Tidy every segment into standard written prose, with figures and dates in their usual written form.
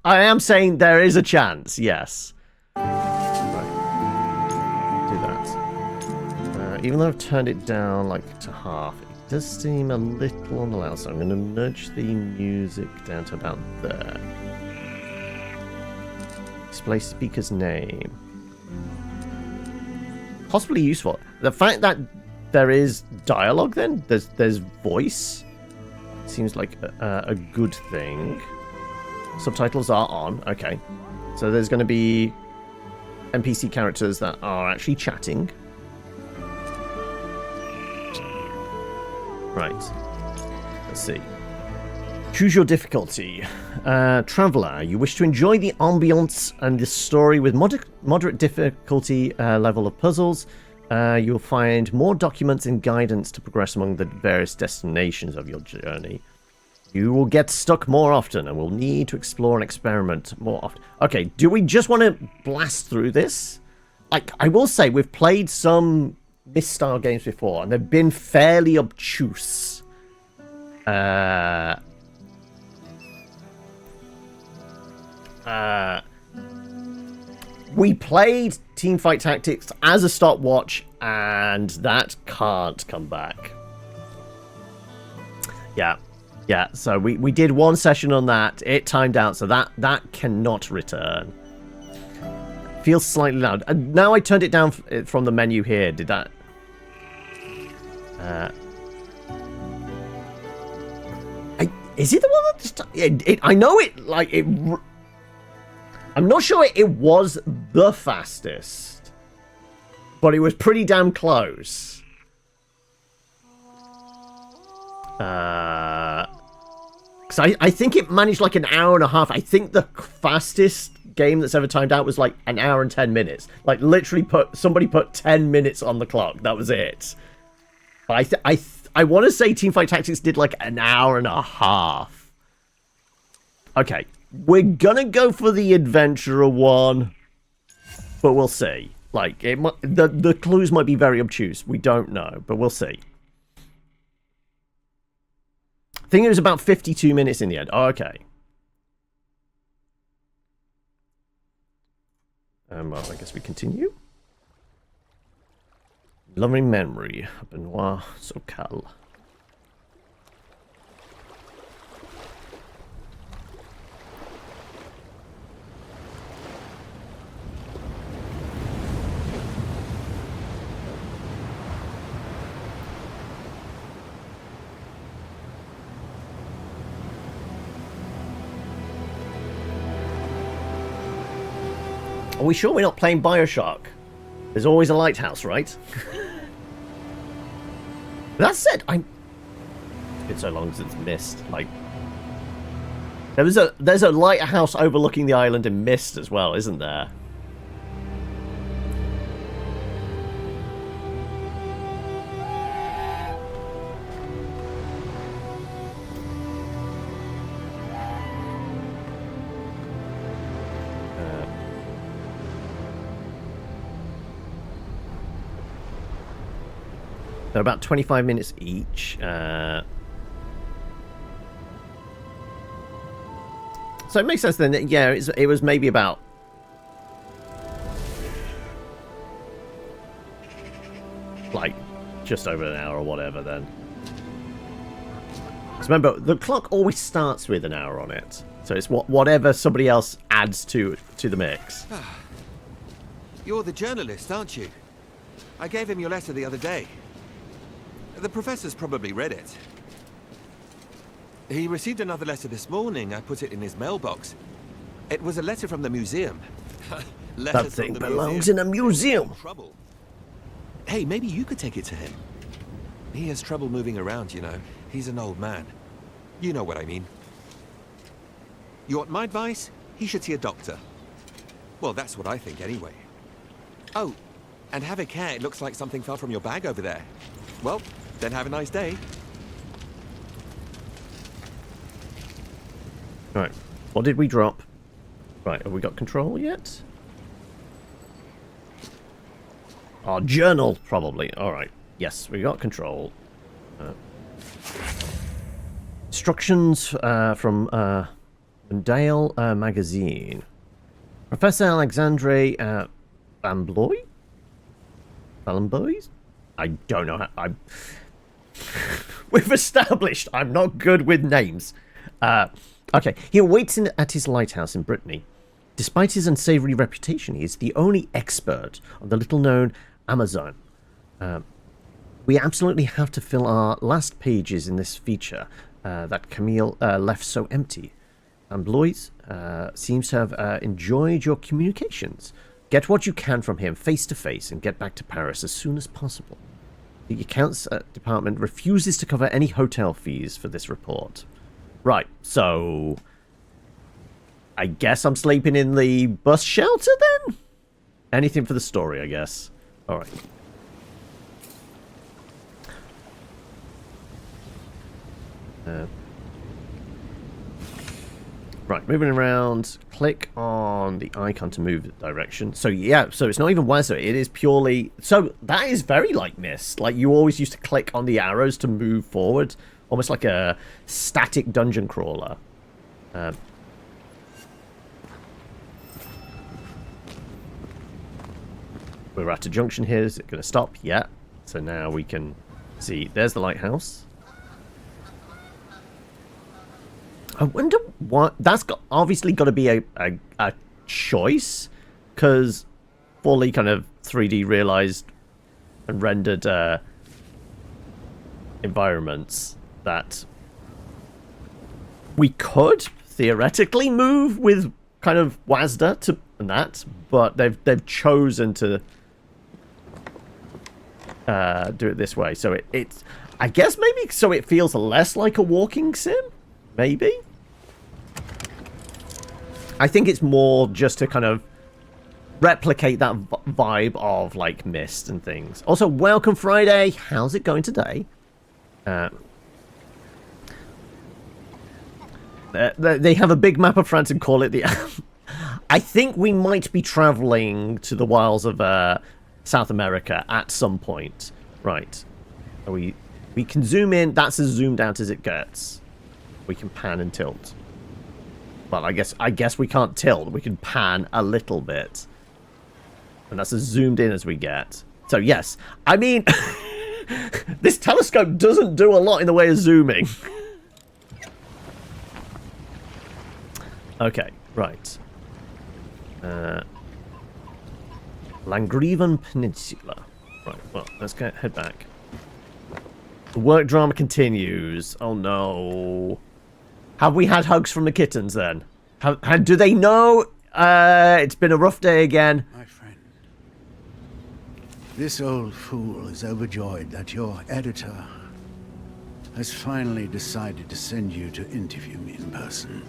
I am saying there is a chance, yes. Right. Do that. Even though I've turned it down like to half, it does seem a little on the loud, so I'm going to nudge the music down to about there. Display speaker's name. Possibly useful. The fact that there is dialogue then, there's voice, seems like a good thing. Subtitles are on, okay. So there's going to be NPC characters that are actually chatting. Right. Let's see. Choose your difficulty. Traveller, you wish to enjoy the ambience and the story with moderate difficulty level of puzzles. You'll find more documents and guidance to progress among the various destinations of your journey. You will get stuck more often and will need to explore and experiment more often. Okay, do we just want to blast through this? Like, I will say, we've played some Myst-style games before, and they've been fairly obtuse. We played Teamfight Tactics as a stopwatch, and that can't come back. Yeah, so we did one session on that. It timed out, so that cannot return. Feels slightly loud. And now I turned it down from the menu here. Did that... is it the one that... I know it, like, it... I'm not sure it was the fastest, but it was pretty damn close. Because I think it managed like an hour and a half. I think the fastest game that's ever timed out was like an hour and 10 minutes. Like literally somebody put 10 minutes on the clock. That was it. But I want to say Teamfight Tactics did like an hour and a half. Okay. We're gonna go for the adventurer one, but we'll see. Like it might, the clues might be very obtuse. We don't know, but we'll see. I think it was about 52 minutes in the end. Oh, okay. Well, I guess we continue. Loving memory, Benoit Sokal. Are we sure we're not playing Bioshock? There's always a lighthouse, right? That said, it's been so long since Myst. Like, there's a lighthouse overlooking the island in Myst as well, isn't there? They're about 25 minutes each. So it makes sense then that, yeah, it was maybe about... like, just over an hour or whatever then. Because remember, the clock always starts with an hour on it. So it's whatever somebody else adds to the mix. You're the journalist, aren't you? I gave him your letter the other day. The professor's probably read it. He received another letter this morning. I put it in his mailbox. It was a letter from the museum. That thing belongs in a museum. Trouble. Hey, maybe you could take it to him. He has trouble moving around, you know. He's an old man. You know what I mean. You want my advice? He should see a doctor. Well, that's what I think anyway. Oh, and have a care. It looks like something fell from your bag over there. Well, then have a nice day. Right. What did we drop? Right, have we got control yet? Our journal, probably. Alright. Yes, we got control. Instructions from And Dale magazine. Professor Alexandre Bambloy? Balamboys? I don't know how. We've established I'm not good with names. Okay, he awaits at his lighthouse in Brittany. Despite his unsavory reputation, he is the only expert on the little-known Amerzone. We absolutely have to fill our last pages in this feature that Camille left so empty. And Blois seems to have enjoyed your communications. Get what you can from him face to face and get back to Paris as soon as possible. The accounts department refuses to cover any hotel fees for this report. Right, so I guess I'm sleeping in the bus shelter then? Anything for the story, I guess. Alright. Right, moving around, click on the icon to move the direction. So yeah, so it's not even weather, it is purely... So that is very like Myst. Like you always used to click on the arrows to move forward. Almost like a static dungeon crawler. We're at a junction here, is it going to stop? Yeah. So now we can see, there's the lighthouse. I wonder what... That's obviously got to be a choice, because fully kind of 3D realized and rendered environments that we could theoretically move with kind of WASD to and that, but they've chosen to do it this way. So it's I guess maybe so it feels less like a walking sim. Maybe. I think it's more just to kind of replicate that vibe of like Myst and things. Also, welcome Friday. How's it going today? They have a big map of France and call it the... I think we might be traveling to the wilds of South America at some point. Right. We can zoom in. That's as zoomed out as it gets. We can pan and tilt. Well, I guess we can't tilt. We can pan a little bit. And that's as zoomed in as we get. So, yes. I mean, this telescope doesn't do a lot in the way of zooming. Okay, right. Langriven Peninsula. Right, well, let's head back. The work drama continues. Oh, no. Have we had hugs from the kittens, then? Do they know it's been a rough day again? My friend, this old fool is overjoyed that your editor has finally decided to send you to interview me in person.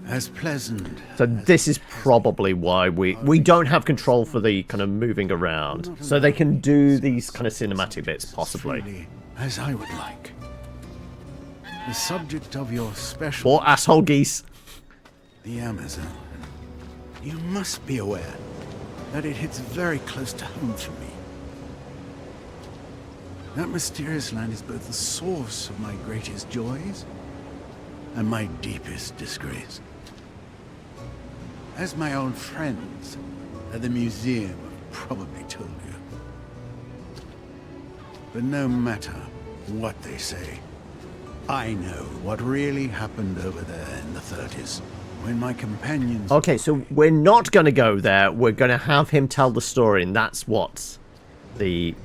As pleasant. So this is probably why we don't have control for the kind of moving around. So they can do these kind of cinematic bits, possibly. As I would like. The subject of your special... Or asshole geese. The Amerzone. You must be aware that it hits very close to home for me. That mysterious land is both the source of my greatest joys and my deepest disgrace. As my old friends at the museum have probably told you. But no matter what they say, I know what really happened over there in the 30s, when my companions... Okay, so we're not going to go there. We're going to have him tell the story, and that's what the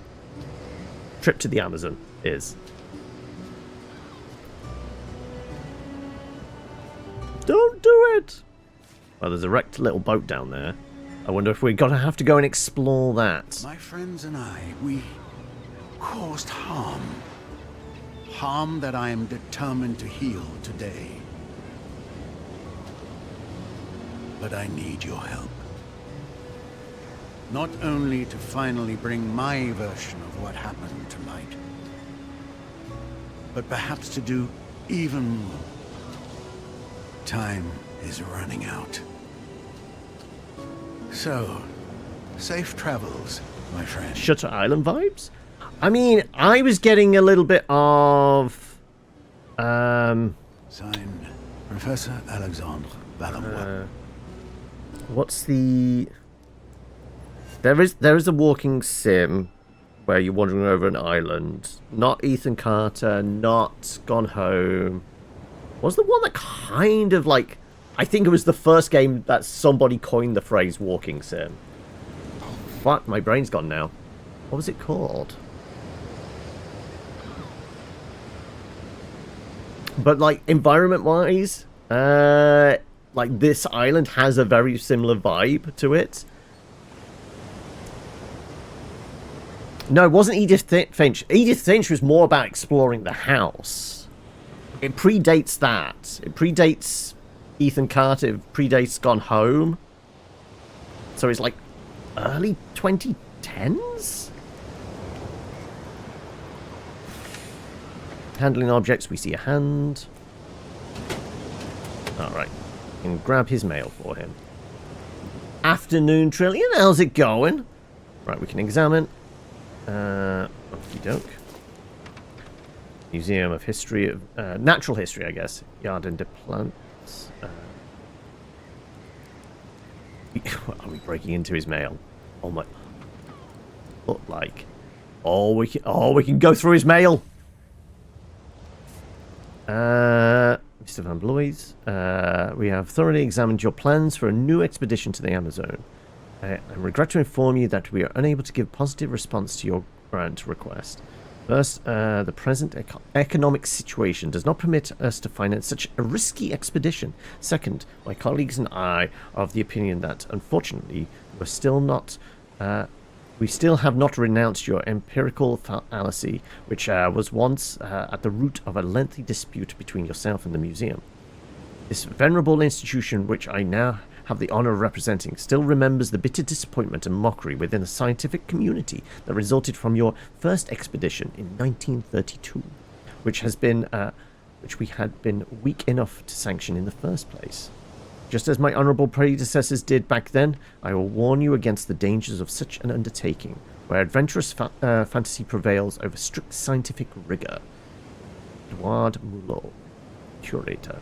trip to the Amazon is. Don't do it! Well, there's a wrecked little boat down there. I wonder if we're going to have to go and explore that. My friends and I, we caused harm. Harm that I am determined to heal today. But I need your help. Not only to finally bring my version of what happened to light, but perhaps to do even more. Time is running out. So, safe travels, my friend. Shutter Island vibes? I mean, I was getting a little bit of... Signed, Professor Alexandre Valamois. What's the... There is a walking sim where you're wandering over an island. Not Ethan Carter, not Gone Home. Was the one that kind of like... I think it was the first game that somebody coined the phrase walking sim. Oh, fuck, my brain's gone now. What was it called? But like environment-wise, like this island has a very similar vibe to it. No, it wasn't Edith Finch. Edith Finch was more about exploring the house. It predates that. It predates Ethan Carter. It predates Gone Home. So it's like early 2010s? Handling objects, we see a hand. Alright. Can grab his mail for him. Afternoon, Trillion. How's it going? Right, we can examine. Okie doke. Museum of History of Natural History, I guess. Jardin de Plantes. Are we breaking into his mail? Oh my! Look like. Oh, we can go through his mail. Mr. Van Blois, we have thoroughly examined your plans for a new expedition to the Amazone. I regret to inform you that we are unable to give positive response to your grant request. First, the present economic situation does not permit us to finance such a risky expedition. Second, my colleagues and I are of the opinion that, unfortunately, we still have not renounced your empirical fallacy, which was once at the root of a lengthy dispute between yourself and the museum. This venerable institution, which I now have the honor of representing, still remembers the bitter disappointment and mockery within the scientific community that resulted from your first expedition in 1932, which we had been weak enough to sanction in the first place. Just as my honourable predecessors did back then, I will warn you against the dangers of such an undertaking, where adventurous fantasy prevails over strict scientific rigour. Edouard Mulot, Curator.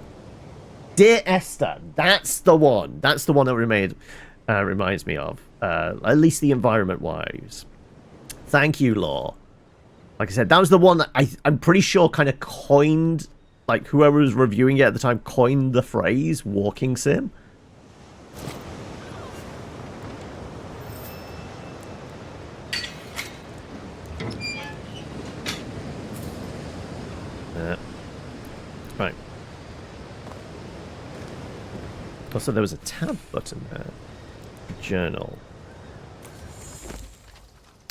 Dear Esther, that's the one. That's the one that reminds me of. At least the environment-wise. Thank you, Law. Like I said, that was the one that I'm pretty sure kind of coined, like whoever was reviewing it at the time coined the phrase walking sim. Right. Also, there was a tab button there. Journal.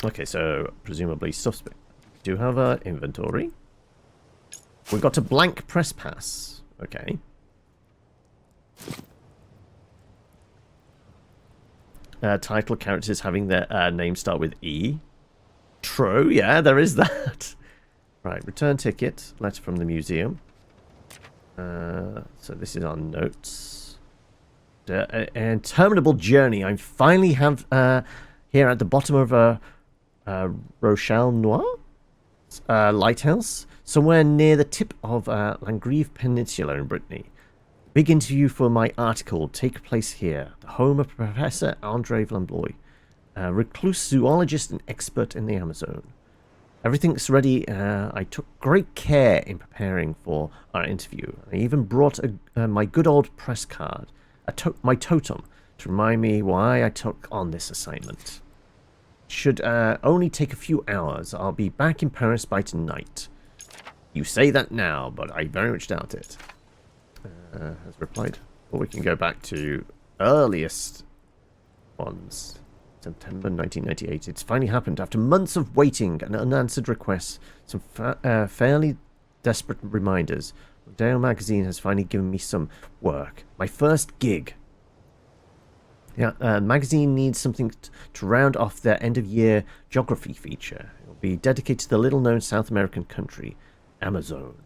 Okay, so presumably stuff's... We do have our inventory. We got a blank press pass. Okay. Title characters having their names start with E. True, yeah, there is that. Right, return ticket. Letter from the museum. So this is our notes. Interminable journey. I finally have here at the bottom of Rochelle Noir lighthouse, somewhere near the tip of Langrive Peninsula in Brittany. Big interview for my article take place here, the home of Professor André Vlamboy, recluse zoologist and expert in the Amazone. Everything's ready. I took great care in preparing for our interview. I even brought my good old press card, my totem, to remind me why I took on this assignment. Should only take a few hours. I'll be back in Paris by tonight. You say that now, but I very much doubt it. Has replied. Or we can go back to earliest ones. September 1998. It's finally happened. After months of waiting and unanswered requests, some fairly desperate reminders, Dale magazine has finally given me some work. My first gig. Yeah, magazine needs something to round off their end-of-year geography feature. It will be dedicated to the little-known South American country, Amazone.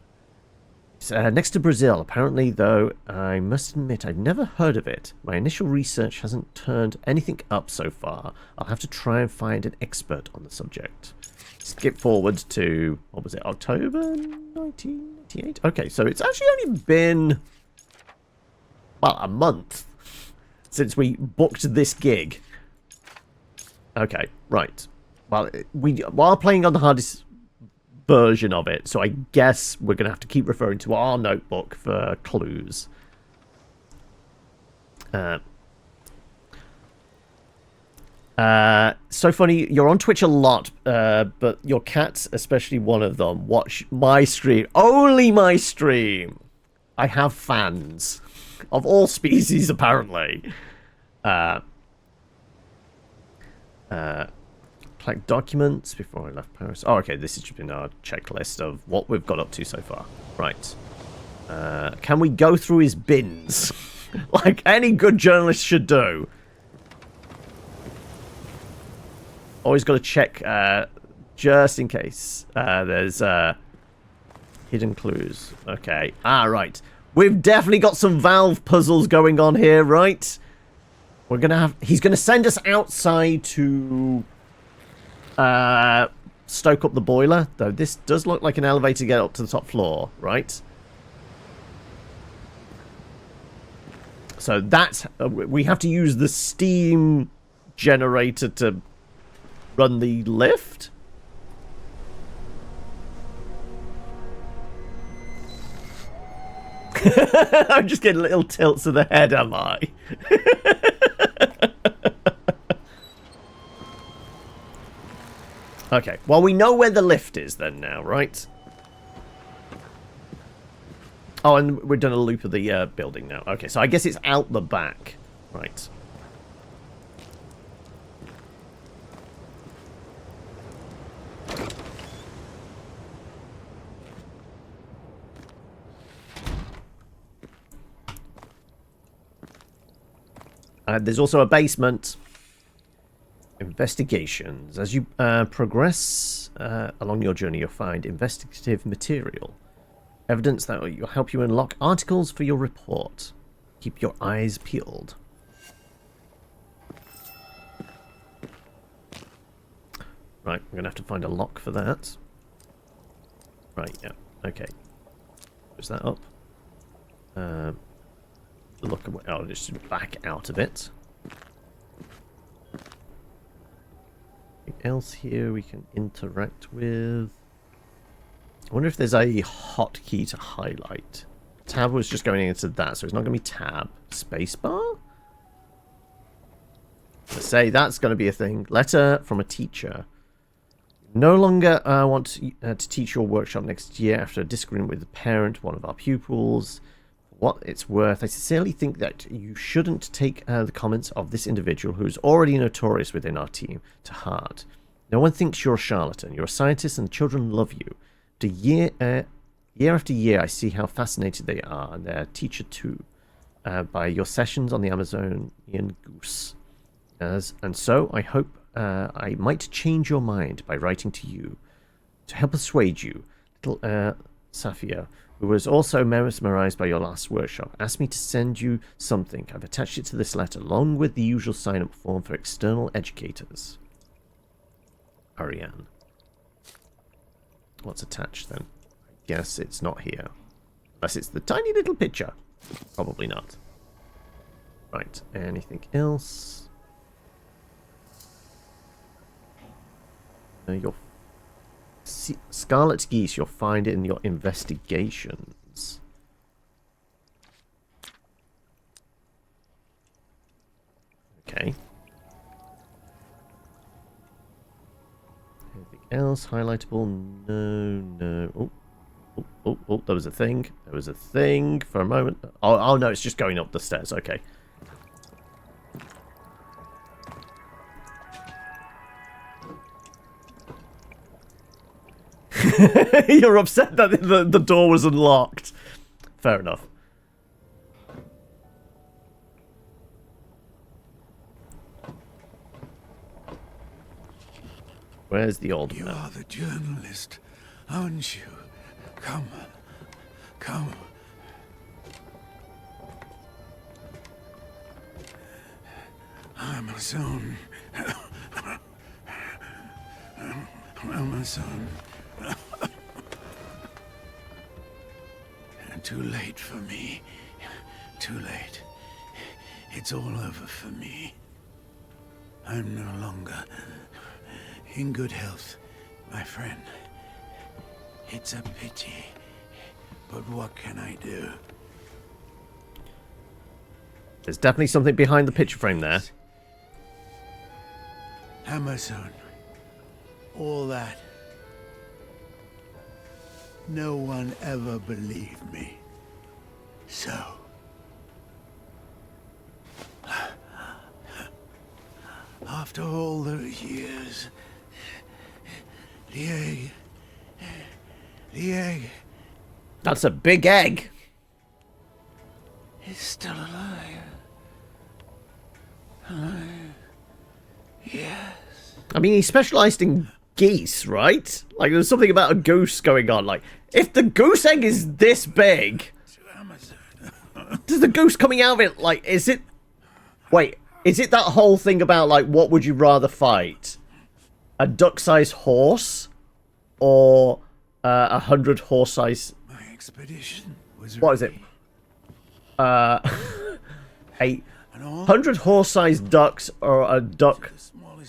It's next to Brazil, apparently, though I must admit I've never heard of it. My initial research hasn't turned anything up so far. I'll have to try and find an expert on the subject. Skip forward to, what was it, October 1998? Okay, so it's actually only been about a month since we booked this gig. Okay, right. Well, we are playing on the hardest version of it, so I guess we're going to have to keep referring to our notebook for clues. So funny, you're on Twitch a lot, but your cats, especially one of them, watch my stream. Only my stream! I have fans. Of all species, apparently. Collect documents before I left Paris. Oh, okay, this has just been our checklist of what we've got up to so far. Right. Can we go through his bins? Like any good journalist should do. Always got to check, just in case. There's hidden clues. Okay. Right. We've definitely got some Valve puzzles going on here, right? We're gonna have... He's gonna send us outside to stoke up the boiler. Though this does look like an elevator to get up to the top floor, right? So that's... we have to use the steam generator to run the lift? I'm just getting little tilts of the head, am I? Okay, well, we know where the lift is then now, right? Oh, and we've done a loop of the building now. Okay, so I guess it's out the back. Right. There's also a basement. Investigations. As you progress along your journey, you'll find investigative material. Evidence that will help you unlock articles for your report. Keep your eyes peeled. Right, we're going to have to find a lock for that. Right, yeah, okay. Push that up. Look away. Oh, just back out of it. Anything else here we can interact with? I wonder if there's a hotkey to highlight. Tab was just going into that, so it's not going to be tab. Spacebar? Let's say that's going to be a thing. Letter from a teacher. No longer want to teach your workshop next year after a disagreement with a parent, one of our pupils. What it's worth, I sincerely think that you shouldn't take the comments of this individual, who is already notorious within our team, to heart. No one thinks you're a charlatan. You're a scientist and the children love you. Year after year, I see how fascinated they are, and their teacher too, by your sessions on the Amazonian goose. And so, I hope I might change your mind by writing to you, to help persuade you. Little Safia, who was also mesmerized by your last workshop, asked me to send you something. I've attached it to this letter, along with the usual sign-up form for external educators. Ariane. What's attached then? I guess it's not here. Unless it's the tiny little picture. Probably not. Right, anything else? Your Scarlet Geese, you'll find it in your investigations. Okay. Anything else highlightable? No. Oh, there was a thing. There was a thing for a moment. Oh no, it's just going up the stairs. Okay. You're upset that the door was unlocked. Fair enough. Where's the old man? You are the journalist, aren't you? Come. Amerzone. Amerzone. Too late for me. Too late. It's all over for me. I'm no longer in good health, my friend. It's a pity, but what can I do? There's definitely something behind the picture frame there. Amerzone. All that. No one ever believed me. So... after all those years... The egg... That's a big egg. is still alive. Yes. I mean, he specialised in geese, right? Like, there's something about a goose going on. Like, if the goose egg is this big, does the goose coming out of it, like, is it... Wait, is it that whole thing about, like, what would you rather fight? A duck-sized horse? Or 100 horse-sized... My expedition was... What is it? A 100 horse-sized ducks or a duck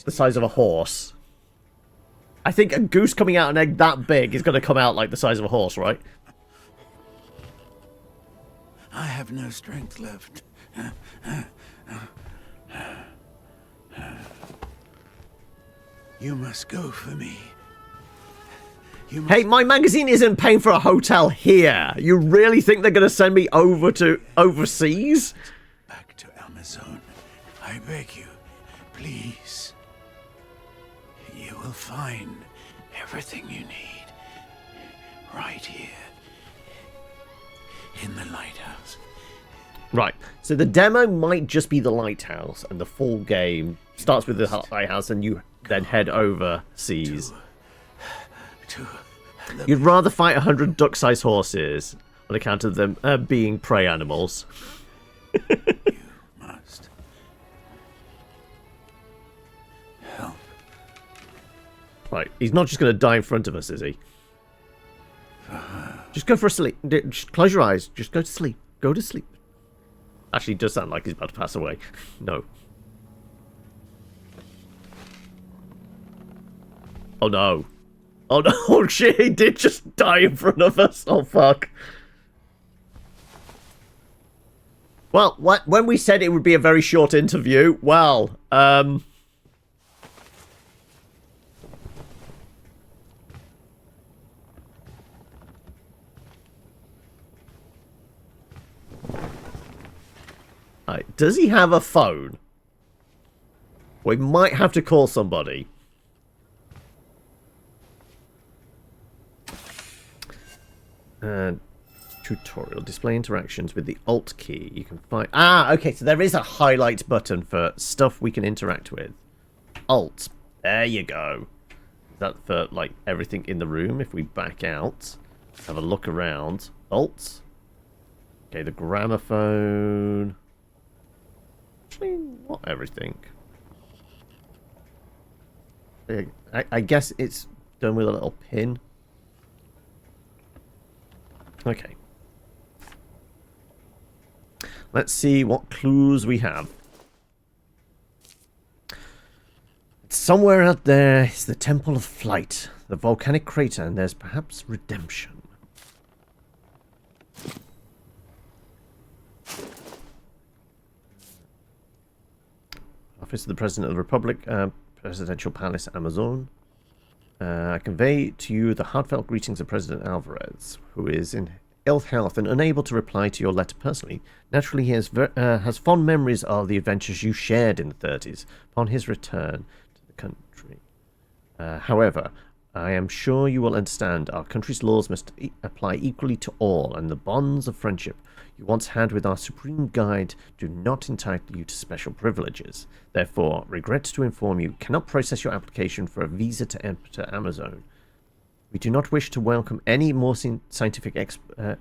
the size of a horse. I think a goose coming out an egg that big is going to come out like the size of a horse, right? I have no strength left. You must go for me. Hey, my magazine isn't paying for a hotel here. You really think they're going to send me over to overseas? Back to Amerzone. I beg you, please. You will find everything you need right here in the lighthouse. Right, so the demo might just be the lighthouse, and the full game starts with the lighthouse, and you then head overseas. You'd rather fight 100 duck-sized horses on account of them being prey animals. You must help. Right, he's not just going to die in front of us, is he? Just go for a sleep. Just close your eyes. Just go to sleep. Go to sleep. Actually, it does sound like he's about to pass away. No. Oh no. Oh no, oh shit, he did just die in front of us. Oh fuck. Well, when we said it would be a very short interview, well, Right, does he have a phone? We might have to call somebody. Tutorial. Display interactions with the Alt key. You can find... Ah, okay, so there is a highlight button for stuff we can interact with. Alt. There you go. Is that for, like, everything in the room? If we back out, have a look around. Alt. Okay, the gramophone. Actually, not everything. I guess it's done with a little pin. Okay. Let's see what clues we have. Somewhere out there is the Temple of Flight, the volcanic crater, and there's perhaps redemption. Office of the President of the Republic, Presidential Palace, Amerzone. I convey to you the heartfelt greetings of President Alvarez, who is in ill health and unable to reply to your letter personally. Naturally, he has fond memories of the adventures you shared in the 30s upon his return to the country. However, I am sure you will understand our country's laws must apply equally to all, and the bonds of friendship you once had with our supreme guide do not entitle you to special privileges. Therefore, regret to inform you, cannot process your application for a visa to enter Amerzone. We do not wish to welcome any more scientific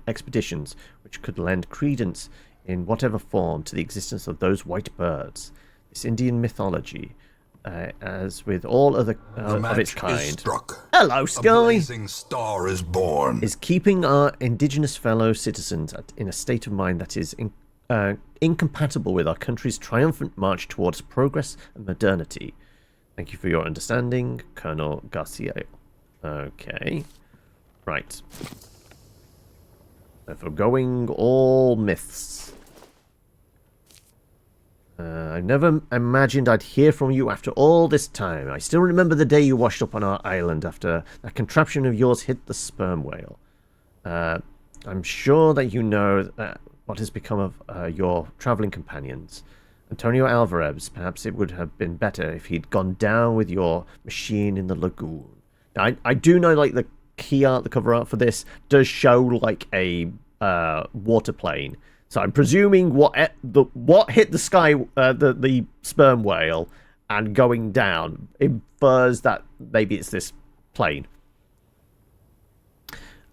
expeditions which could lend credence in whatever form to the existence of those white birds. This Indian mythology, as with all other of its kind. Struck. Hello, A Sky! blazing star is born. Is keeping our indigenous fellow citizens in a state of mind that is incompatible with our country's triumphant march towards progress and modernity. Thank you for your understanding, Colonel Garcia. Okay. Right. So forgoing all myths. I never imagined I'd hear from you after all this time. I still remember the day you washed up on our island after that contraption of yours hit the sperm whale. I'm sure that you know what has become of your traveling companions. Antonio Alvarez, perhaps it would have been better if he'd gone down with your machine in the lagoon. Now, I do know, like, the key art, the cover art for this does show, like, a water plane. So I'm presuming what hit the sky, the sperm whale, and going down infers that maybe it's this plane.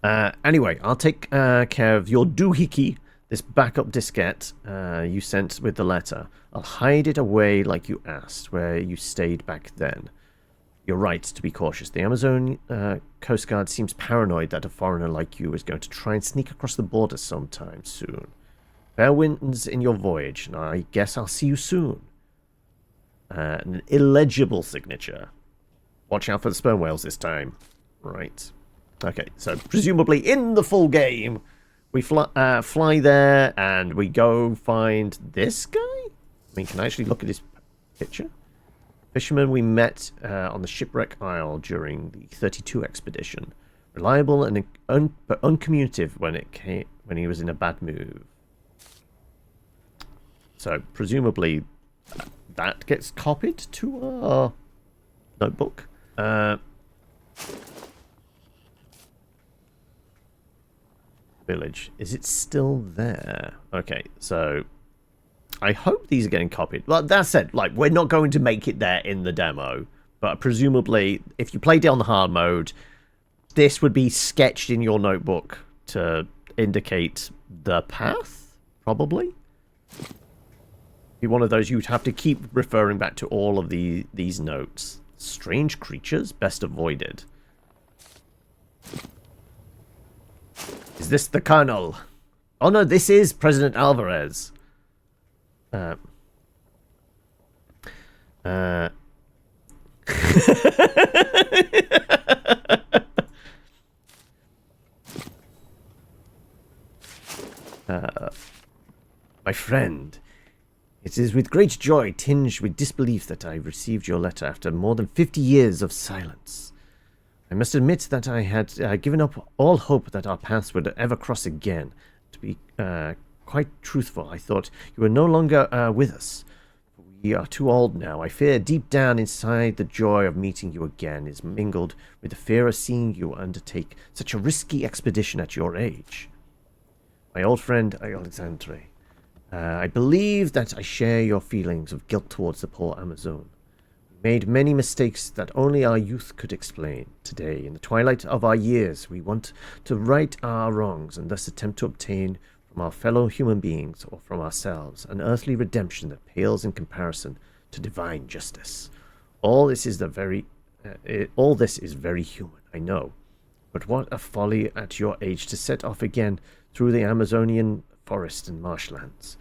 Anyway, I'll take care of your doohickey, this backup diskette you sent with the letter. I'll hide it away like you asked, where you stayed back then. You're right to be cautious. The Amazon Coast Guard seems paranoid that a foreigner like you is going to try and sneak across the border sometime soon. Fair winds in your voyage, and I guess I'll see you soon. An illegible signature. Watch out for the sperm whales this time. Right. Okay, so presumably in the full game, we fly there and we go find this guy? I mean, can I actually look at his picture? Fisherman we met on the Shipwreck Isle during the 32 expedition. Reliable and but uncommunicative when he was in a bad mood. So, presumably, that gets copied to our notebook. Village. Is it still there? Okay, so I hope these are getting copied. Well, that said, like, we're not going to make it there in the demo, but presumably, if you played it on the hard mode, this would be sketched in your notebook to indicate the path, probably. Be one of those you'd have to keep referring back to all of these notes. Strange creatures, best avoided. Is this the Colonel? Oh no, this is President Alvarez. My friend, it is with great joy tinged with disbelief that I received your letter after more than 50 years of silence. I must admit that I had given up all hope that our paths would ever cross again. To be quite truthful, I thought you were no longer with us. We are too old now. I fear deep down inside the joy of meeting you again is mingled with the fear of seeing you undertake such a risky expedition at your age. My old friend Alexandre, I believe that I share your feelings of guilt towards the poor Amazon. We made many mistakes that only our youth could explain. Today, in the twilight of our years, we want to right our wrongs and thus attempt to obtain from our fellow human beings or from ourselves an earthly redemption that pales in comparison to divine justice. All this is very human, I know. But what a folly at your age to set off again through the Amazonian forest and marshlands.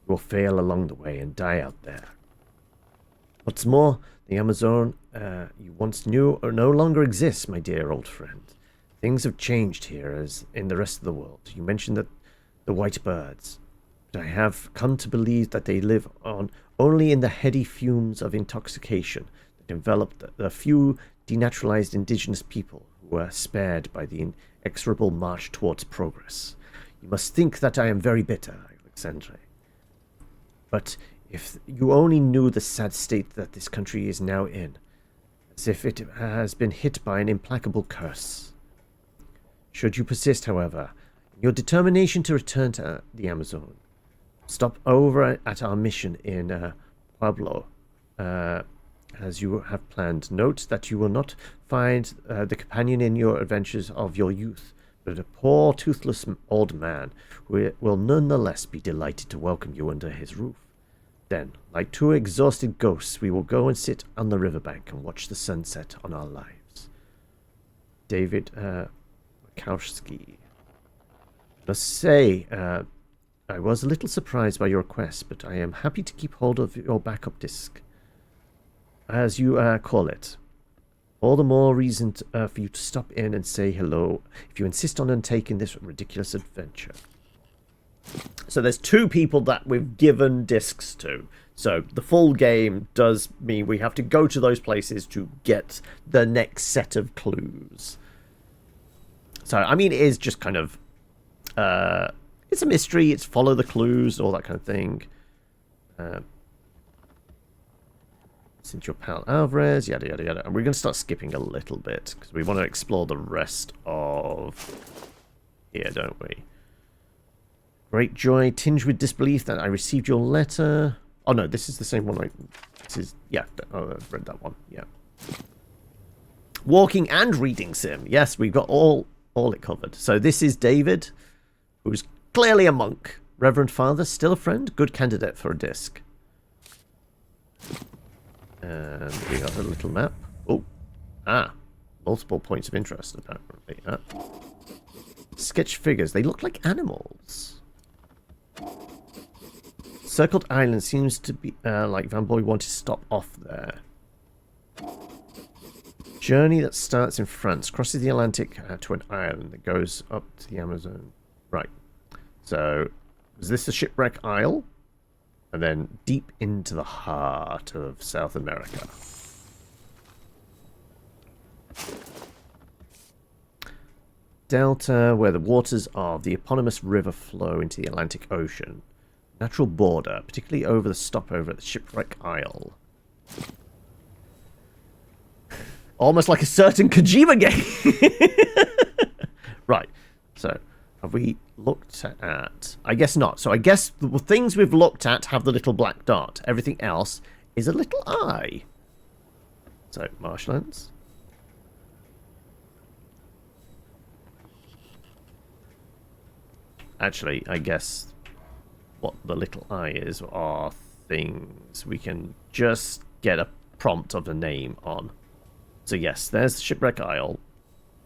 You will fail along the way and die out there. What's more, the Amazon you once knew no longer exists, my dear old friend. Things have changed here as in the rest of the world. You mentioned that the white birds, but I have come to believe that they live on only in the heady fumes of intoxication that enveloped the few denaturalized indigenous people who were spared by the inexorable march towards progress. You must think that I am very bitter, Alexandre. But if you only knew the sad state that this country is now in, as if it has been hit by an implacable curse. Should you persist, however, in your determination to return to the Amazon, stop over at our mission in Pueblo, as you have planned. Note that you will not find the companion in your adventures of your youth, but a poor, toothless old man who will nonetheless be delighted to welcome you under his roof. Then, like two exhausted ghosts, we will go and sit on the riverbank and watch the sunset on our lives. David Makowski. Let's say, I was a little surprised by your request, but I am happy to keep hold of your backup disk, as you call it. All the more reason for you to stop in and say hello if you insist on undertaking this ridiculous adventure. So there's 2 people that we've given discs to. So the full game does mean we have to go to those places to get the next set of clues. So, I mean, it is just kind of... it's a mystery, it's follow the clues, all that kind of thing. Since your pal Alvarez, yada yada yada. And we're going to start skipping a little bit, because we want to explore the rest of here, don't we? Great joy, tinged with disbelief that I received your letter. Oh no, this is the same one. This is, yeah, oh, I've read that one, yeah. Walking and reading sim. Yes, we've got all it covered. So this is David, who's clearly a monk. Reverend Father, still a friend, good candidate for a disc. And we got a little map. Oh, multiple points of interest, apparently. Sketch figures. They look like animals. Circled Island seems to be like Van Boy wanted to stop off there. Journey that starts in France, crosses the Atlantic to an island that goes up to the Amazon. Right. So, is this the Shipwreck Isle? And then deep into the heart of South America. Delta, where the waters of the eponymous river flow into the Atlantic Ocean. Natural border, particularly over the stopover at the Shipwreck Isle. Almost like a certain Kojima game. Right. So, have we looked at... I guess not. So I guess the things we've looked at have the little black dot. Everything else is a little eye. So, marshlands. Actually, I guess what the little eye is are things we can just get a prompt of a name on. So yes, there's Shipwreck Isle,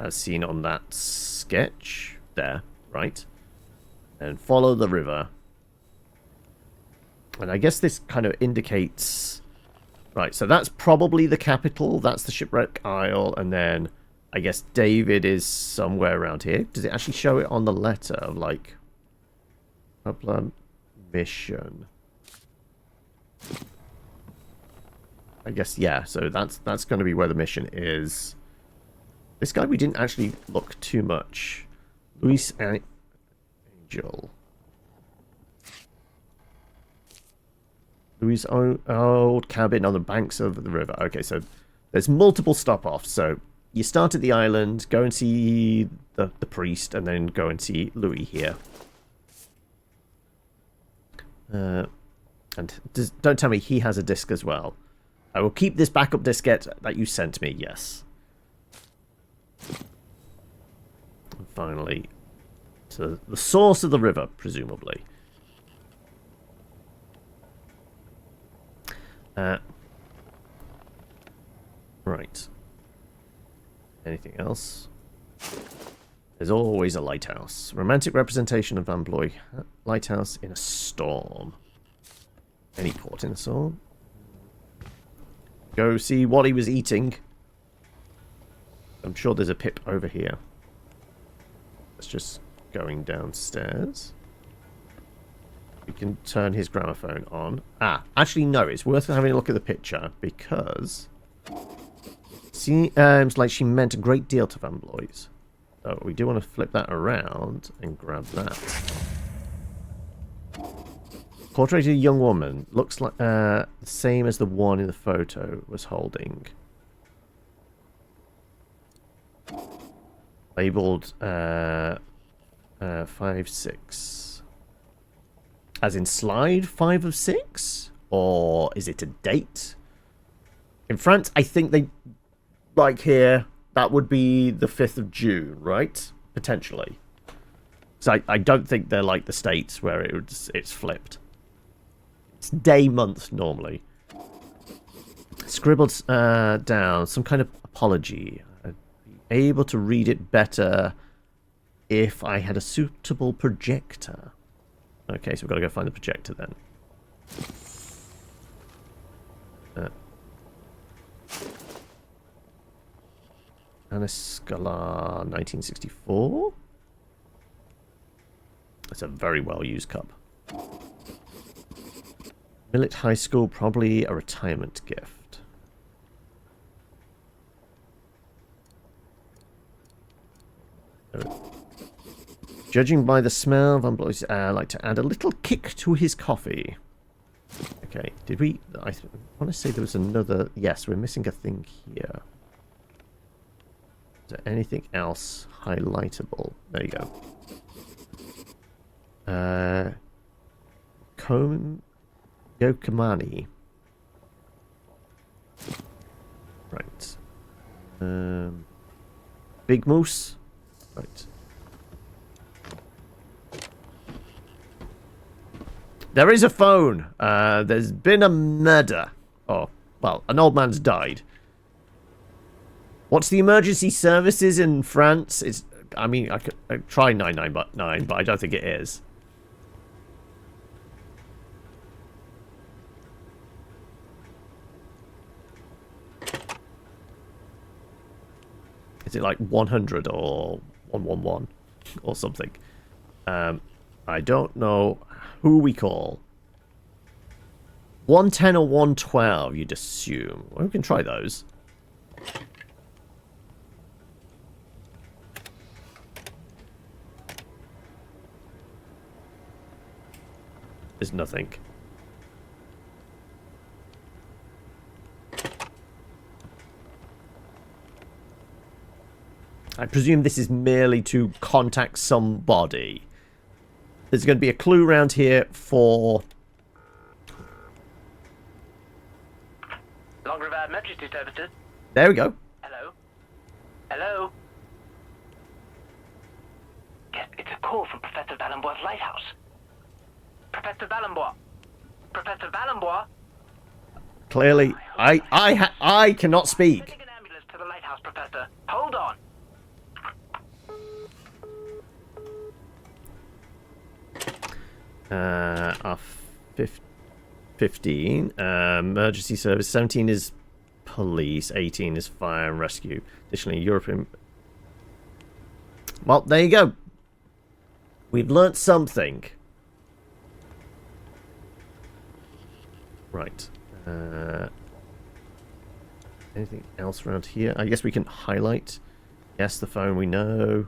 as seen on that sketch there, right? And follow the river. And I guess this kind of indicates... Right, so that's probably the capital, that's the Shipwreck Isle, and then I guess David is somewhere around here. Does it actually show it on the letter of, like... Upland mission? I guess, yeah, so that's going to be where the mission is. This guy we didn't actually look too much. Luis Angel. Louis' old cabin on the banks of the river. Okay, so there's multiple stop-offs. So you start at the island, go and see the priest, and then go and see Louis here. And don't tell me he has a disc as well. I will keep this backup diskette that you sent me, yes. And finally, to the source of the river, presumably. Right. Anything else? There's always a lighthouse. Romantic representation of Van Bloy. Lighthouse in a storm. Any port in a storm? Go see what he was eating. I'm sure there's a pip over here. That's just going downstairs. We can turn his gramophone on. Actually, no, it's worth having a look at the picture because seems like she meant a great deal to Van Bloys. So we do want to flip that around and grab that. Portrait of a young woman. Looks like the same as the one in the photo was holding. Labeled 5/6. As in slide 5 of 6? Or is it a date? In France, I think they... Like here, that would be the 5th of June, right? Potentially. So I don't think they're like the States where it's flipped. It's day, month, normally. Scribbled down some kind of apology. I'd be able to read it better if I had a suitable projector. Okay, so we've got to go find the projector then. Aniscalar 1964. It's a very well-used cup. Millet High School, probably a retirement gift. Judging by the smell, Van Blois like to add a little kick to his coffee. Okay, did we... I want to say there was another... Yes, we're missing a thing here. Is there anything else highlightable? There you go. Yokamani. Right. Big Moose. Right. There is a phone. There's been a murder. Oh, well, an old man's died. What's the emergency services in France? It's, I mean, I could try 999, but I don't think it is. Is it like 100 or 111 or something? I don't know who we call. 110 or 112, you'd assume. Well, we can try those. There's nothing. I presume this is merely to contact somebody. There's going to be a clue around here for... Long River Emergency Services. There we go. Hello? Hello? Yes, it's a call from Professor Valenbois' lighthouse. Professor Valenbois. Professor Valenbois. Clearly, I cannot speak. Sending an ambulance to the lighthouse, Professor. Hold on. Our 15. Emergency service. 17 is police. 18 is fire and rescue. Additionally, European... Well, there you go. We've learnt something. Right. Anything else around here? I guess we can highlight. Yes, the phone we know.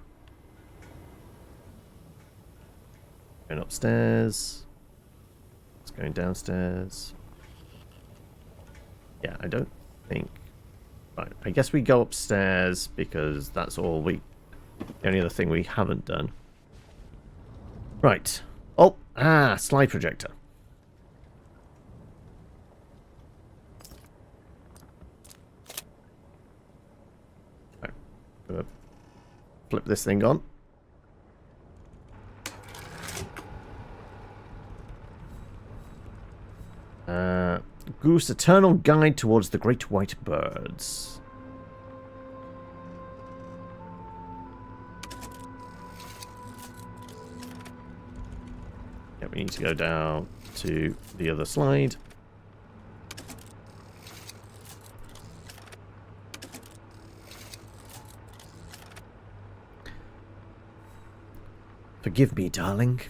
Going upstairs. It's going downstairs. Yeah, I don't think... Right, I guess we go upstairs because that's all we... The only other thing we haven't done. Right. Oh, slide projector. Right. Flip this thing on. Goose, Eternal Guide Towards the Great White Birds. Yeah, we need to go down to the other slide. Forgive me, darling.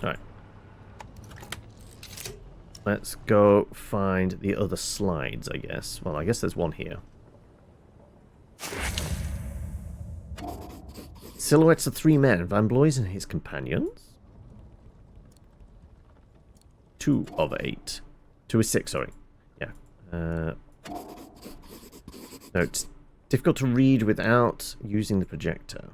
Alright. Let's go find the other slides, I guess. Well, I guess there's one here. Silhouettes of 3 men, Van Blois and his companions. 2 of 8. 2 is 6, sorry. Yeah. No, it's difficult to read without using the projector.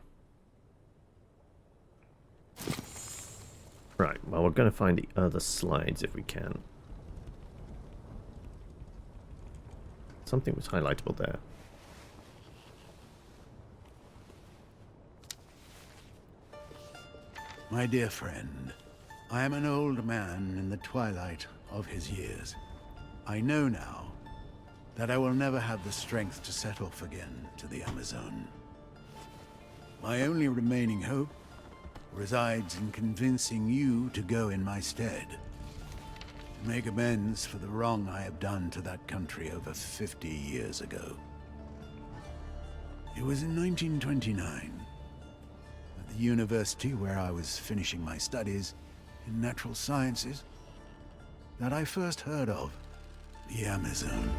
Right, well, we're going to find the other slides if we can. Something was highlightable there. My dear friend, I am an old man in the twilight of his years. I know now that I will never have the strength to set off again to the Amazone. My only remaining hope resides in convincing you to go in my stead. Make amends for the wrong I have done to that country over 50 years ago. It was in 1929, at the university where I was finishing my studies in natural sciences, that I first heard of the Amerzone.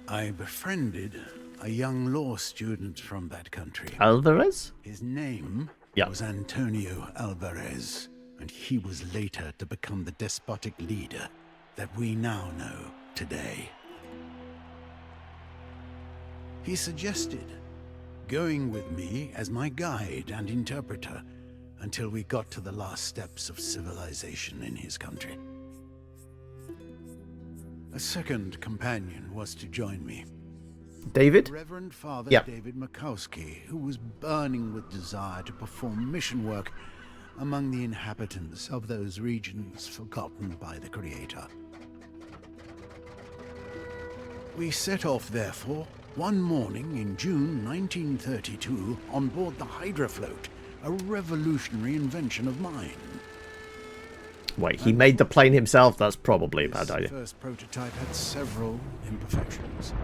I befriended a young law student from that country. Alvarez? His name was Antonio Alvarez, and he was later to become the despotic leader that we now know today. He suggested going with me as my guide and interpreter until we got to the last steps of civilization in his country. A second companion was to join me. David? Reverend Father Yep. David Makowski, who was burning with desire to perform mission work among the inhabitants of those regions forgotten by the Creator. We set off, therefore, one morning in June 1932 on board the Hydra float, a revolutionary invention of mine. Wait, he made the plane himself? That's probably a bad This idea. first prototype had several imperfections.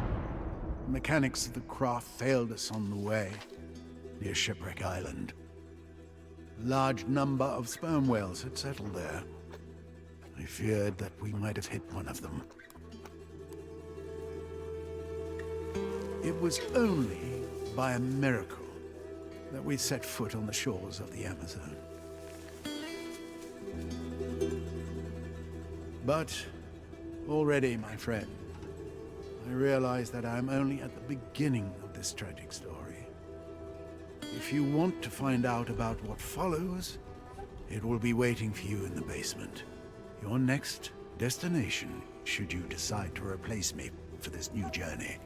The mechanics of the craft failed us on the way, near Shipwreck Island. A large number of sperm whales had settled there. I feared that we might have hit one of them. It was only by a miracle that we set foot on the shores of the Amazon. But already, my friend, I realize that I'm only at the beginning of this tragic story. If you want to find out about what follows, it will be waiting for you in the basement. Your next destination, should you decide to replace me for this new journey.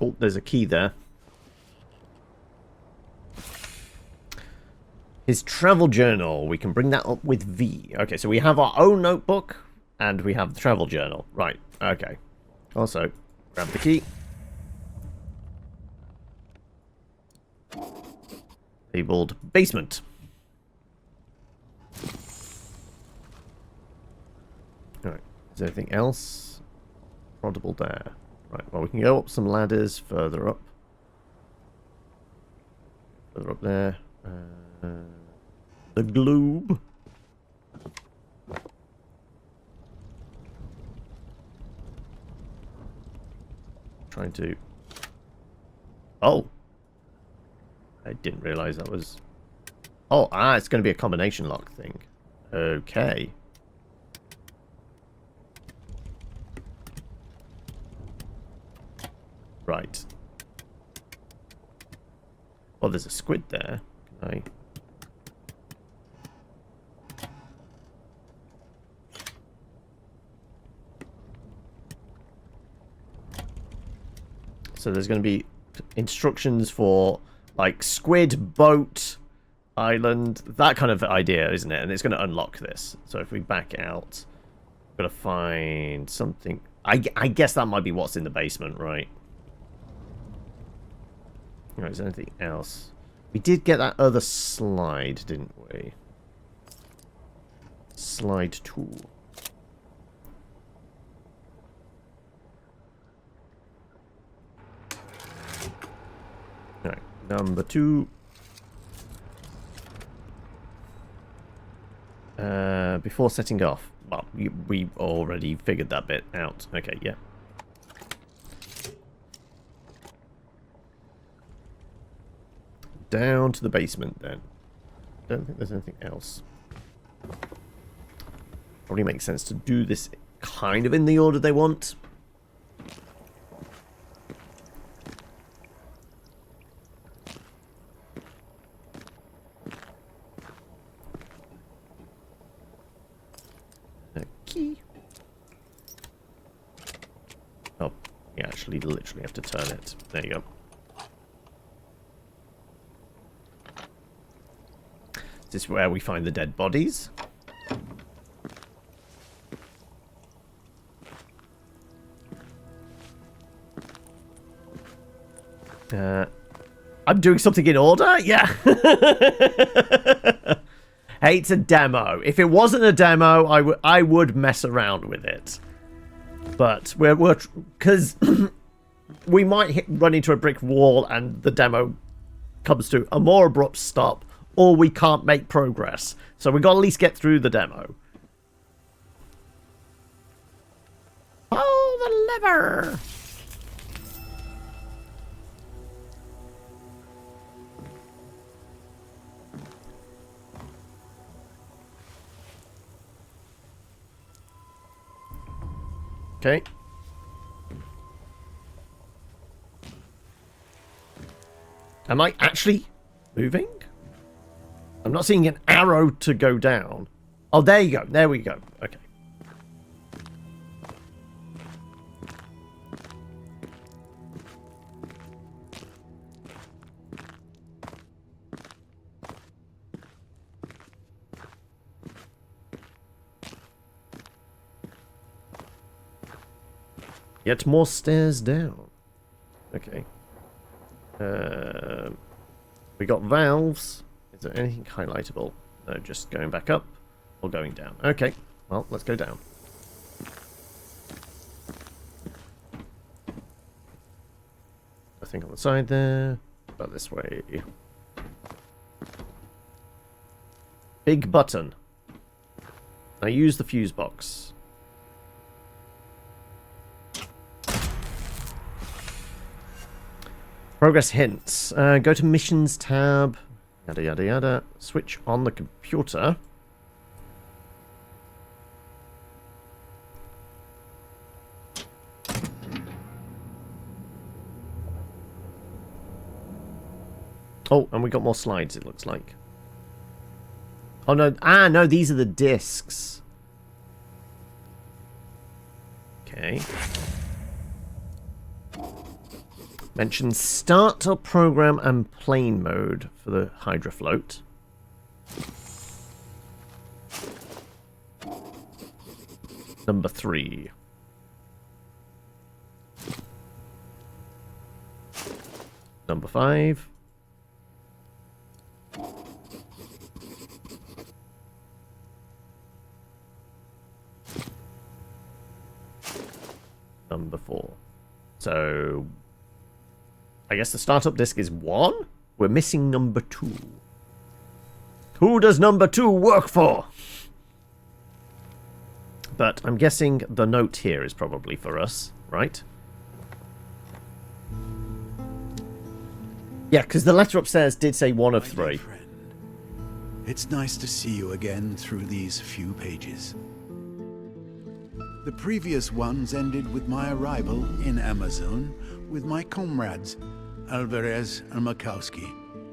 Oh, there's a key there. His travel journal. We can bring that up with V. Okay, so we have our own notebook, and we have the travel journal. Right, okay. Also, grab the key. Labeled basement. Alright, is there anything else? Prodigal there. Right, well, we can go up some ladders further up. Further up there. The globe. Trying to... Oh! I didn't realize that was... Oh, it's going to be a combination lock thing. Okay. Right. Oh, there's a squid there. Can I... So there's going to be instructions for, like, squid, boat, island, that kind of idea, isn't it? And it's going to unlock this. So if we back out, we're going to find something. I guess that might be what's in the basement, right? Right, is there anything else? We did get that other slide, didn't we? Slide tool. Alright, number 2. Before setting off. Well, we already figured that bit out. Okay, yeah. Down to the basement, then. Don't think there's anything else. Probably makes sense to do this kind of in the order they want. A key. Oh, you actually literally have to turn it. There you go. This is where we find the dead bodies. I'm doing something in order? Yeah. Hey, it's a demo. If it wasn't a demo, I would mess around with it. But we're because we might run into a brick wall and the demo comes to a more abrupt stop, or we can't make progress. So we got to at least get through the demo. Oh, the lever! Okay. Am I actually moving? I'm not seeing an arrow to go down. Oh, there you go. There we go. Okay. Yet more stairs down. Okay. We got valves. Is there anything highlightable? No, just going back up or going down. Okay. Well, let's go down. Nothing on the side there. But this way. Big button. Now use the fuse box. Progress hints. Go to missions tab. Yada yada yada. Switch on the computer. Oh, and we got more slides, it looks like. Oh no. Ah, no, these are the discs. Okay. Mentions starter program and plane mode for the Hydra float. Number 3. Number 5. Number 4. So I guess the startup disk is 1. We're missing number 2. Who does number 2 work for? But I'm guessing the note here is probably for us, right? Yeah, because the letter upstairs did say 1 of 3. Friend, it's nice to see you again through these few pages. The previous ones ended with my arrival in Amerzone with my comrades, Alvarez and Makowski,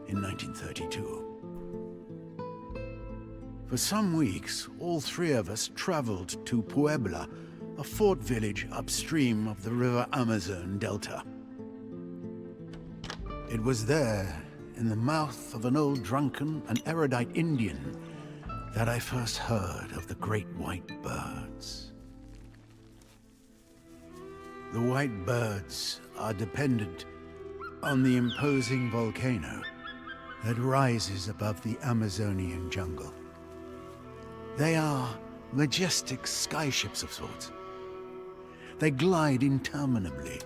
in 1932. For some weeks, all 3 of us traveled to Puebla, a fort village upstream of the river Amazon Delta. It was there, in the mouth of an old drunken and erudite Indian, that I first heard of the great white birds. The white birds are dependent on the imposing volcano that rises above the Amazonian jungle. They are majestic skyships of sorts. They glide interminably,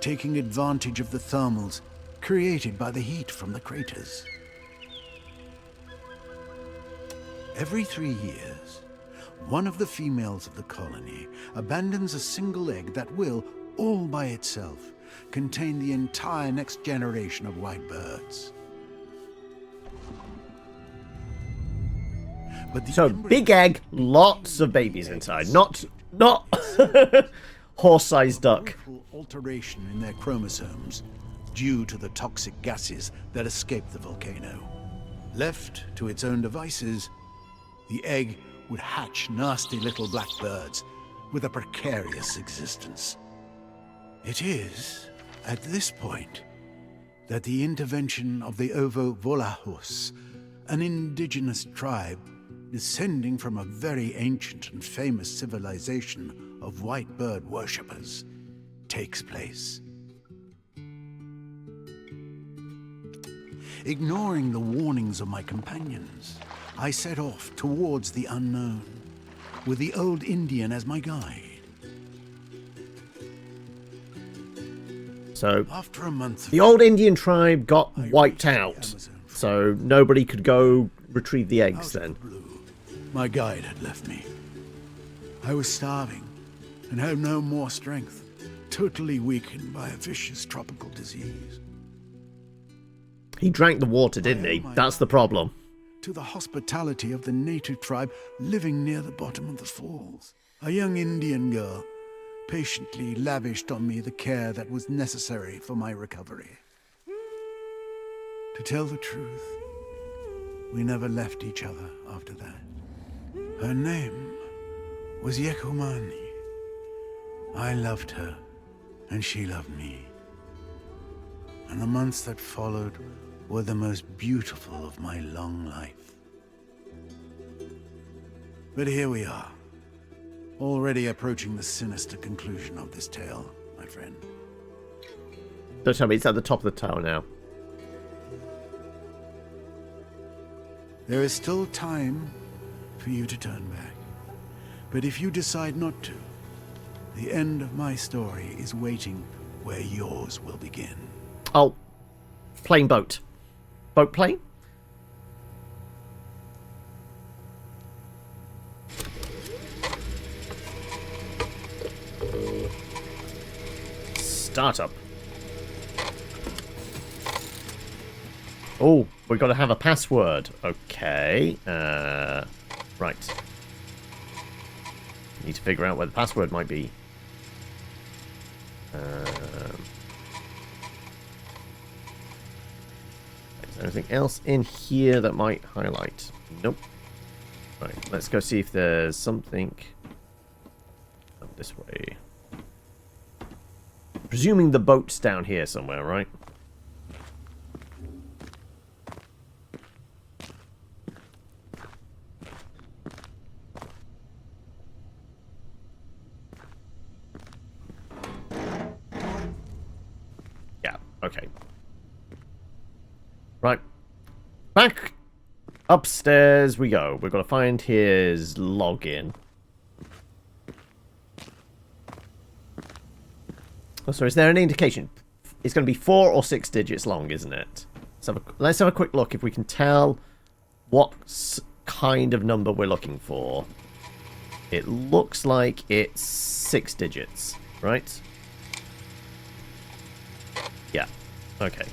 taking advantage of the thermals created by the heat from the craters. Every 3 years, one of the females of the colony abandons a single egg that will, all by itself, contain the entire next generation of white birds. But the Big egg, lots of babies inside. Not horse-sized duck. Alteration in their chromosomes due to the toxic gases that escape the volcano. Left to its own devices, the egg would hatch nasty little black birds with a precarious existence. It is at this point that the intervention of the Ovo Volahos, an indigenous tribe descending from a very ancient and famous civilization of white bird worshippers, takes place. ignoring the warnings of my companions. I set off towards the unknown, with the old Indian as my guide. So, After a month of the old Indian tribe got wiped reached the out, Amazon so nobody could go retrieve the out eggs of then. the blue, my guide had left me. I was starving and had no more strength, totally weakened by a vicious tropical disease. He drank the water, didn't he? That's the problem. To the hospitality of the native tribe living near the bottom of the falls, a young Indian girl patiently lavished on me the care that was necessary for my recovery. To tell the truth, we never left each other after that. Her name was Yekomani. I loved her, and she loved me. And the months that followed were the most beautiful of my long life. But here we are, already approaching the sinister conclusion of this tale, my friend. Don't tell me it's at the top of the tower now. There is still time for you to turn back. But if you decide not to, the end of my story is waiting where yours will begin. Oh, plane boat. Boat plane? Startup. Oh, we've got to have a password. Okay. Right. Need to figure out where the password might be. Is there anything else in here that might highlight? Nope. Right, let's go see if there's something up this way. Presuming the boat's down here somewhere, right? Yeah, okay. Right. Back upstairs we go. We've got to find his login. Oh, so is there an indication? It's going to be 4 or 6 digits long, isn't it? Let's have a quick look if we can tell what kind of number we're looking for. It looks like it's 6 digits, right? Yeah. Okay.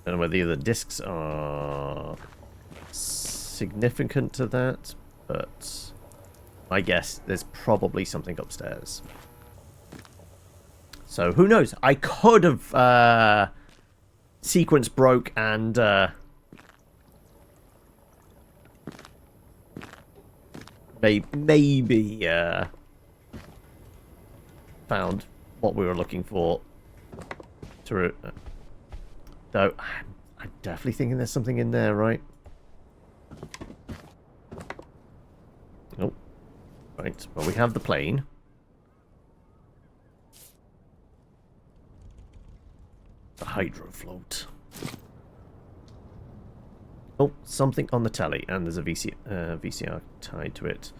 I don't know whether the other discs are significant to that, but I guess there's probably something upstairs. So who knows? I could have sequence broke and maybe found what we were looking for. So I'm definitely thinking there's something in there, right? Nope. Right, well, we have the plane. The hydrofloat. Oh, something on the telly, and there's a VCR tied to it.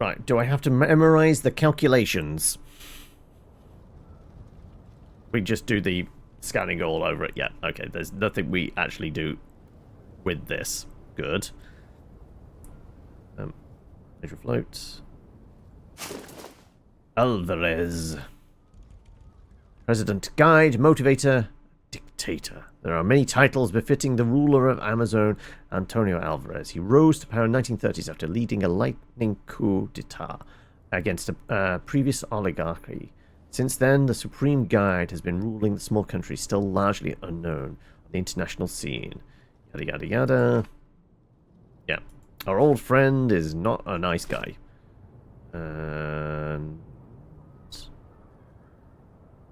Right, do I have to memorize the calculations? We just do the scanning all over it. Yeah, okay, there's nothing we actually do with this. Good. Hydrofloat. Alvarez. President, guide, motivator, dictator. There are many titles befitting the ruler of Amerzone, Antonio Alvarez. He rose to power in the 1930s after leading a lightning coup d'etat against a previous oligarchy. Since then, the Supreme Guide has been ruling the small country, still largely unknown on the international scene. Yada yada yada. Yeah. Our old friend is not a nice guy. And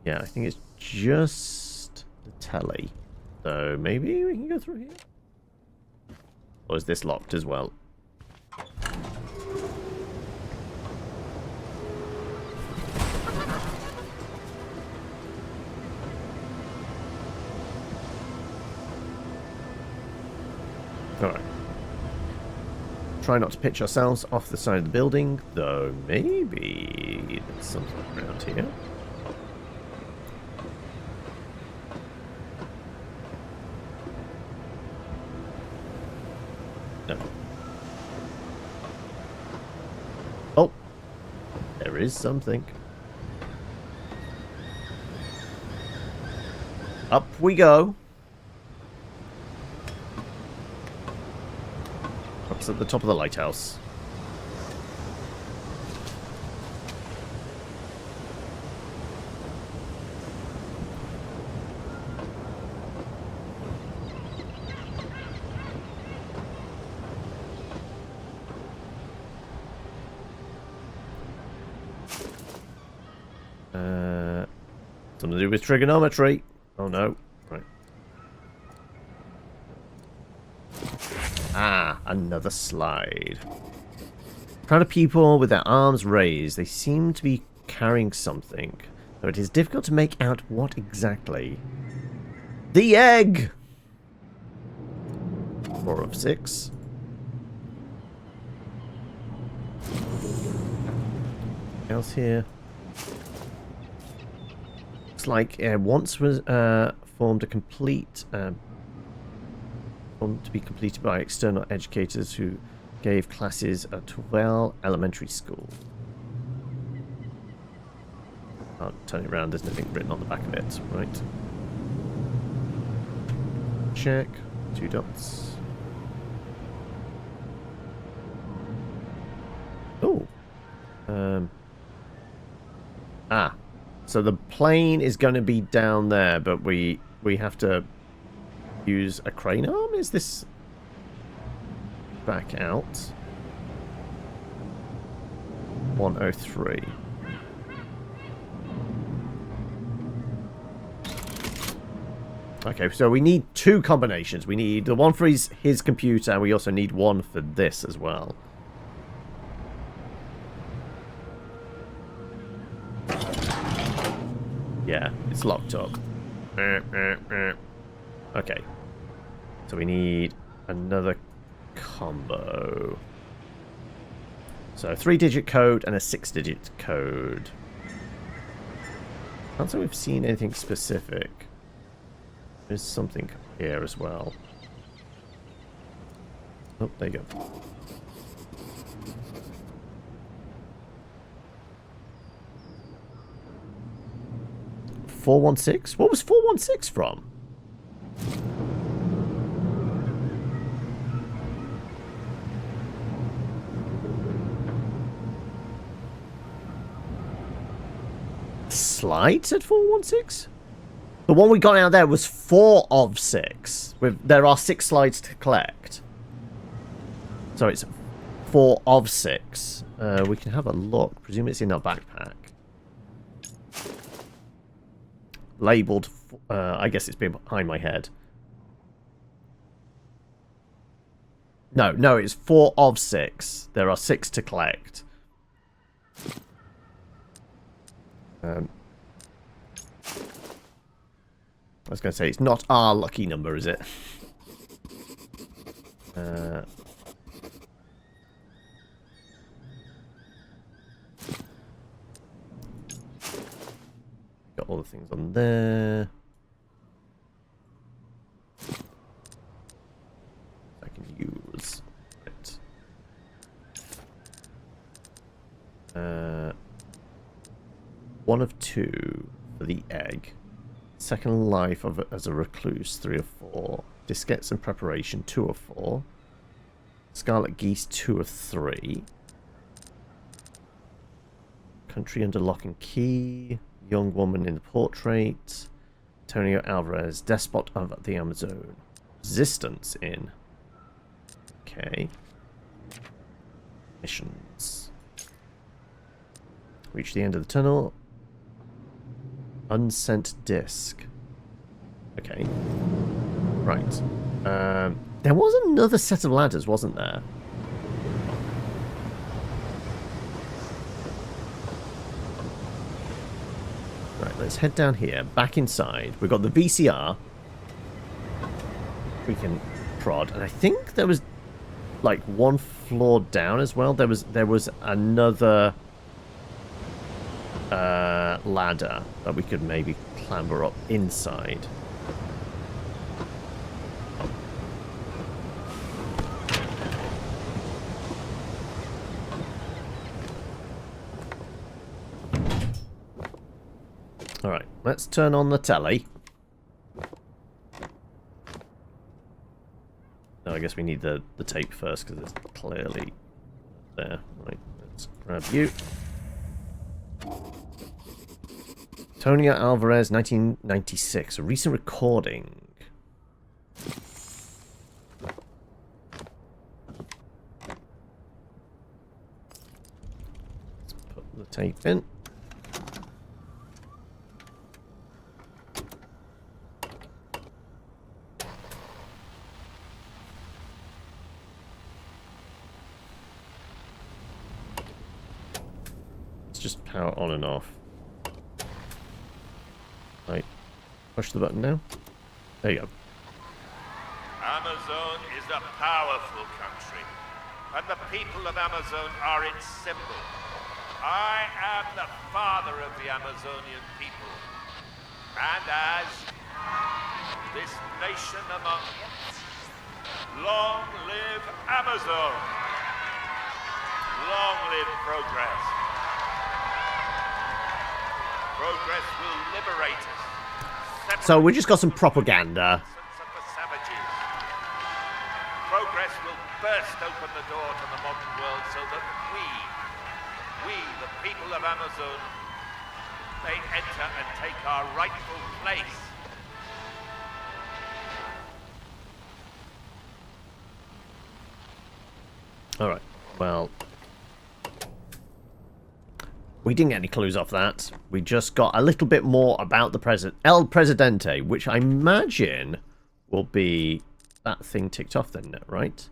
yeah, I think it's just the telly. So maybe we can go through here? Or is this locked as well? Alright. Try not to pitch ourselves off the side of the building, though maybe there's something around here. No. Oh! There is something. Up we go. Up at the top of the lighthouse. Something to do with trigonometry. Oh no. Right. Ah, another slide. Crowd of people with their arms raised. They seem to be carrying something, though it is difficult to make out what exactly. The egg! 4 of 6. Anything else here? Looks like once was formed a complete formed to be completed by external educators who gave classes at Well Elementary School. I'll turn it around, there's nothing written on the back of it, right? Check. 2 dots. Oh. So the plane is going to be down there, but we have to use a crane arm? Is this back out? 103. Okay, so we need 2 combinations. We need the one for his computer, and we also need one for this as well. Yeah, it's locked up. Okay. So we need another combo. So 3-digit code and a 6-digit code. I don't think we've seen anything specific. There's something here as well. Oh, there you go. .416? What was 416 from? Slides at 416? The one we got out there was 4 of 6. There are 6 slides to collect. So it's 4 of 6. We can have a look. Presume it's in our backpack. Labeled, I guess it's behind my head. No, it's 4 of 6. There are 6 to collect. I was going to say, it's not our lucky number, is it? Got all the things on there. I can use it. 1 of 2 for the egg. Second life as a recluse, 3 of 4. Diskettes and preparation, 2 of 4. Scarlet geese, 2 of 3. Country under lock and key. Young woman in the portrait. Antonio Alvarez, despot of the Amerzone. Resistance in. Okay. Missions. Reach the end of the tunnel. Unsent disc. Okay. Right. There was another set of ladders, wasn't there? Right, let's head down here, back inside. We've got the VCR. We can prod, and I think there was like one floor down as well. There was another ladder that we could maybe clamber up inside. Alright, let's turn on the telly. No, I guess we need the tape first because it's clearly there. Right, let's grab you. Tonia Alvarez, 1996, a recent recording. Let's put the tape in. Just power on and off. Right. Push the button now. There you go. Amerzone is a powerful country, and the people of Amerzone are its symbol. I am the father of the Amazonian people, and as this nation among its, long live Amerzone! Long live progress! Progress will liberate us. So we just got some propaganda. Progress will burst open the door to the modern world so that we, the people of Amerzone, may enter and take our rightful place. Alright, well... we didn't get any clues off that. We just got a little bit more about the El Presidente, which I imagine will be that thing ticked off then, right?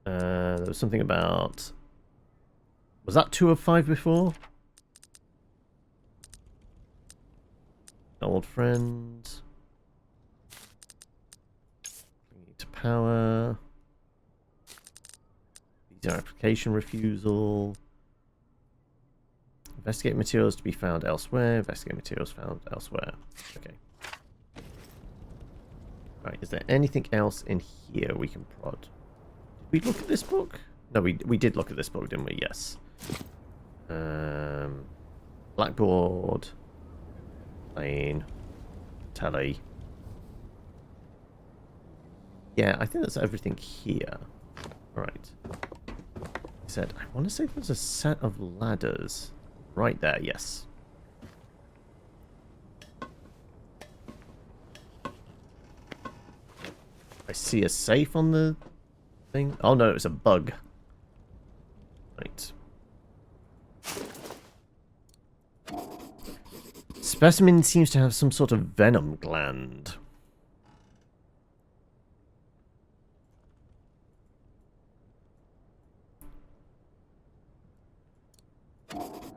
There was something about... was that 2 of 5 before? Old friend. Need to power. Visa application refusal. Investigate materials to be found elsewhere. Investigate materials found elsewhere. Okay. Right, is there anything else in here we can prod? Did we look at this book? No, we did look at this book, didn't we? Yes. Blackboard. Plane. Telly. Yeah, I think that's everything here. Alright. He said, I want to say there's a set of ladders. Right there, yes. I see a safe on the thing. Oh no, it's a bug. Right. Specimen seems to have some sort of venom gland.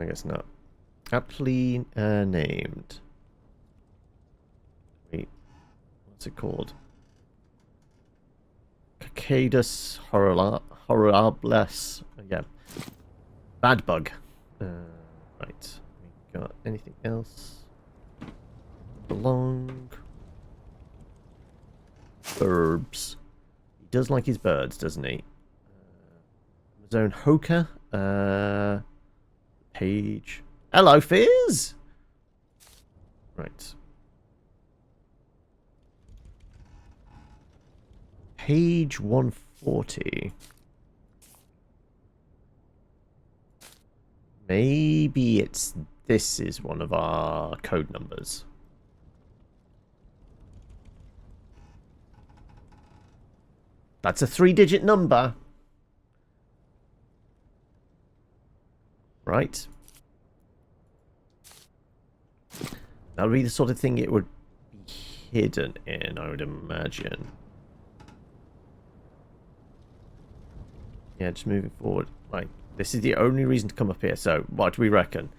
I guess not. Aptly named. Wait, what's it called? Cicadus horribilis. Yeah. Bad bug. Right. We got anything else? Belong. Birds. He does like his birds, doesn't he? Zone Hoka. Page. Hello, Fizz! Right. Page 140. Maybe this is one of our code numbers. That's a 3-digit number. Right. That would be the sort of thing it would be hidden in, I would imagine. Yeah, just moving forward. Like, this is the only reason to come up here. So, what do we reckon?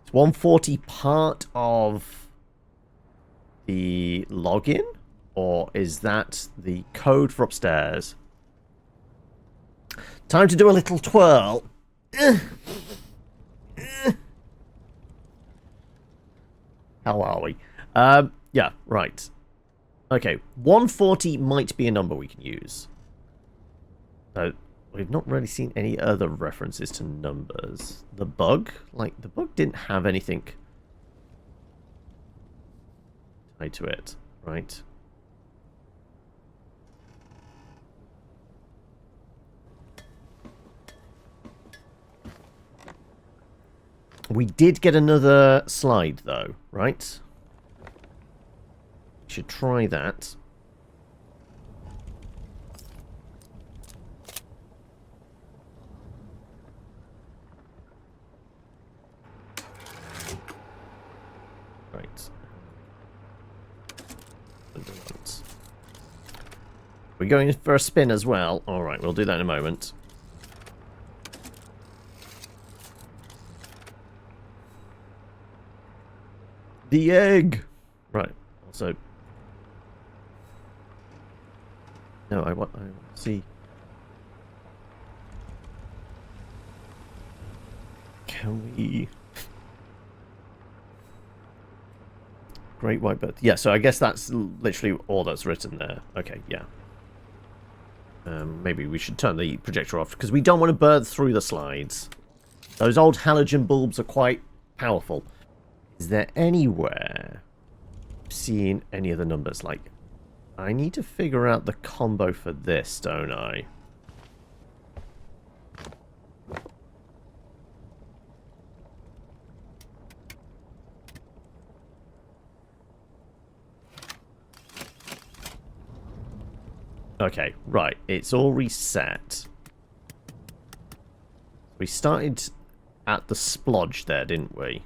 It's 140 part of the login? Or is that the code for upstairs? Time to do a little twirl. How are we? Yeah, right. Okay, 140 might be a number we can use. We've not really seen any other references to numbers. The bug? Like, the bug didn't have anything tied to it, right? We did get another slide, though, right? Should try that. Right. We're going for a spin as well. Alright, we'll do that in a moment. The egg! Right, also... No, I want to see... Can we... Great white bird. Yeah, so I guess that's literally all that's written there. Okay, yeah. Maybe we should turn the projector off, because we don't want to burn through the slides. Those old halogen bulbs are quite powerful. Is there anywhere seeing any of the numbers? Like, I need to figure out the combo for this, don't I? Okay, right. It's all reset. We started at the splodge there, didn't we?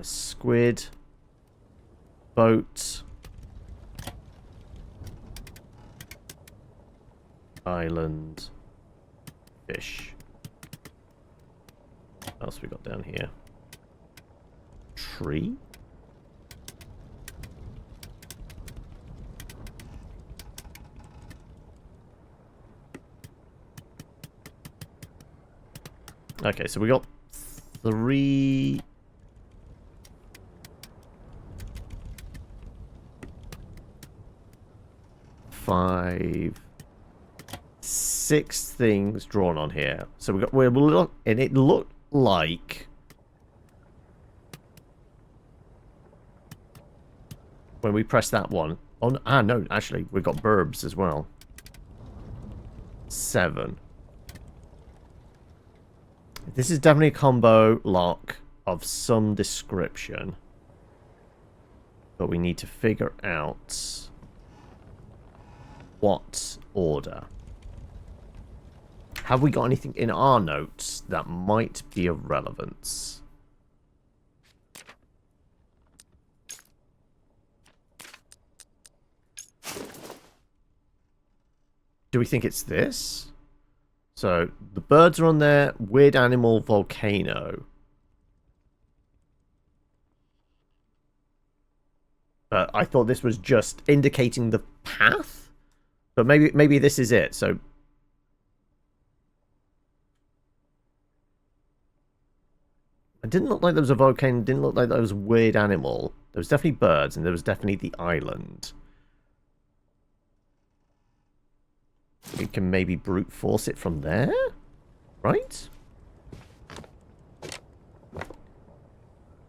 Squid. Boat. Island. Fish. What else we got down here? Tree? Okay, so we got 3... 5... 6 things drawn on here. So we got... we'll look, and it looked like... when we press that one... oh, no, actually, we've got burbs as well. 7. This is definitely a combo lock of some description. But we need to figure out what order. Have we got anything in our notes that might be of relevance? Do we think it's this? So, the birds are on there. Weird animal volcano. I thought this was just indicating the path. But maybe this is it. So, it didn't look like there was a volcano. It didn't look like there was a weird animal. There was definitely birds, and there was definitely the island. We can maybe brute force it from there, right?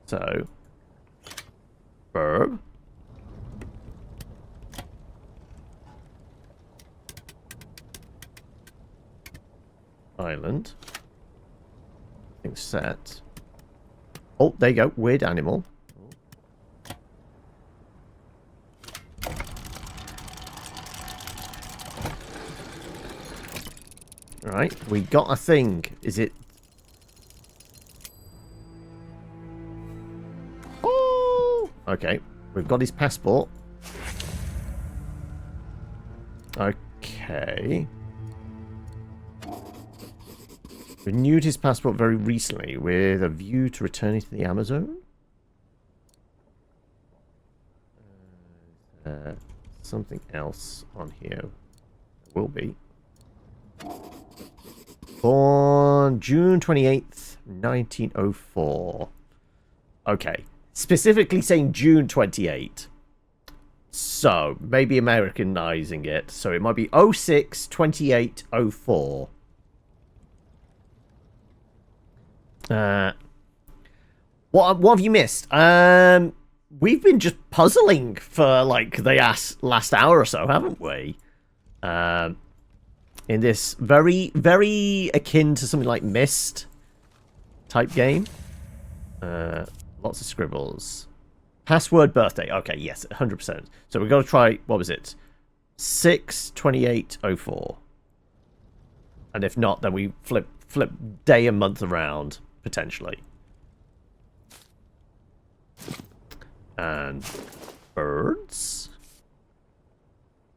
So, burb. Island. I think set. Oh, there you go. Weird animal. Right, we got a thing. Is it... oh! Okay, we've got his passport. Okay. Renewed his passport very recently with a view to returning to the Amazone. Something else on here. Will be. Born June 28th, 1904. Okay. Specifically saying June 28. So, maybe Americanizing it. So, it might be 06 28 04. What have you missed? We've been just puzzling for, like, the last hour or so, haven't we? In this very, very akin to something like Myst type game. Lots of scribbles. Password birthday. Okay, yes, 100%. So we've got to try, what was it? 6/28/04. And if not, then we flip day and month around, potentially. And birds.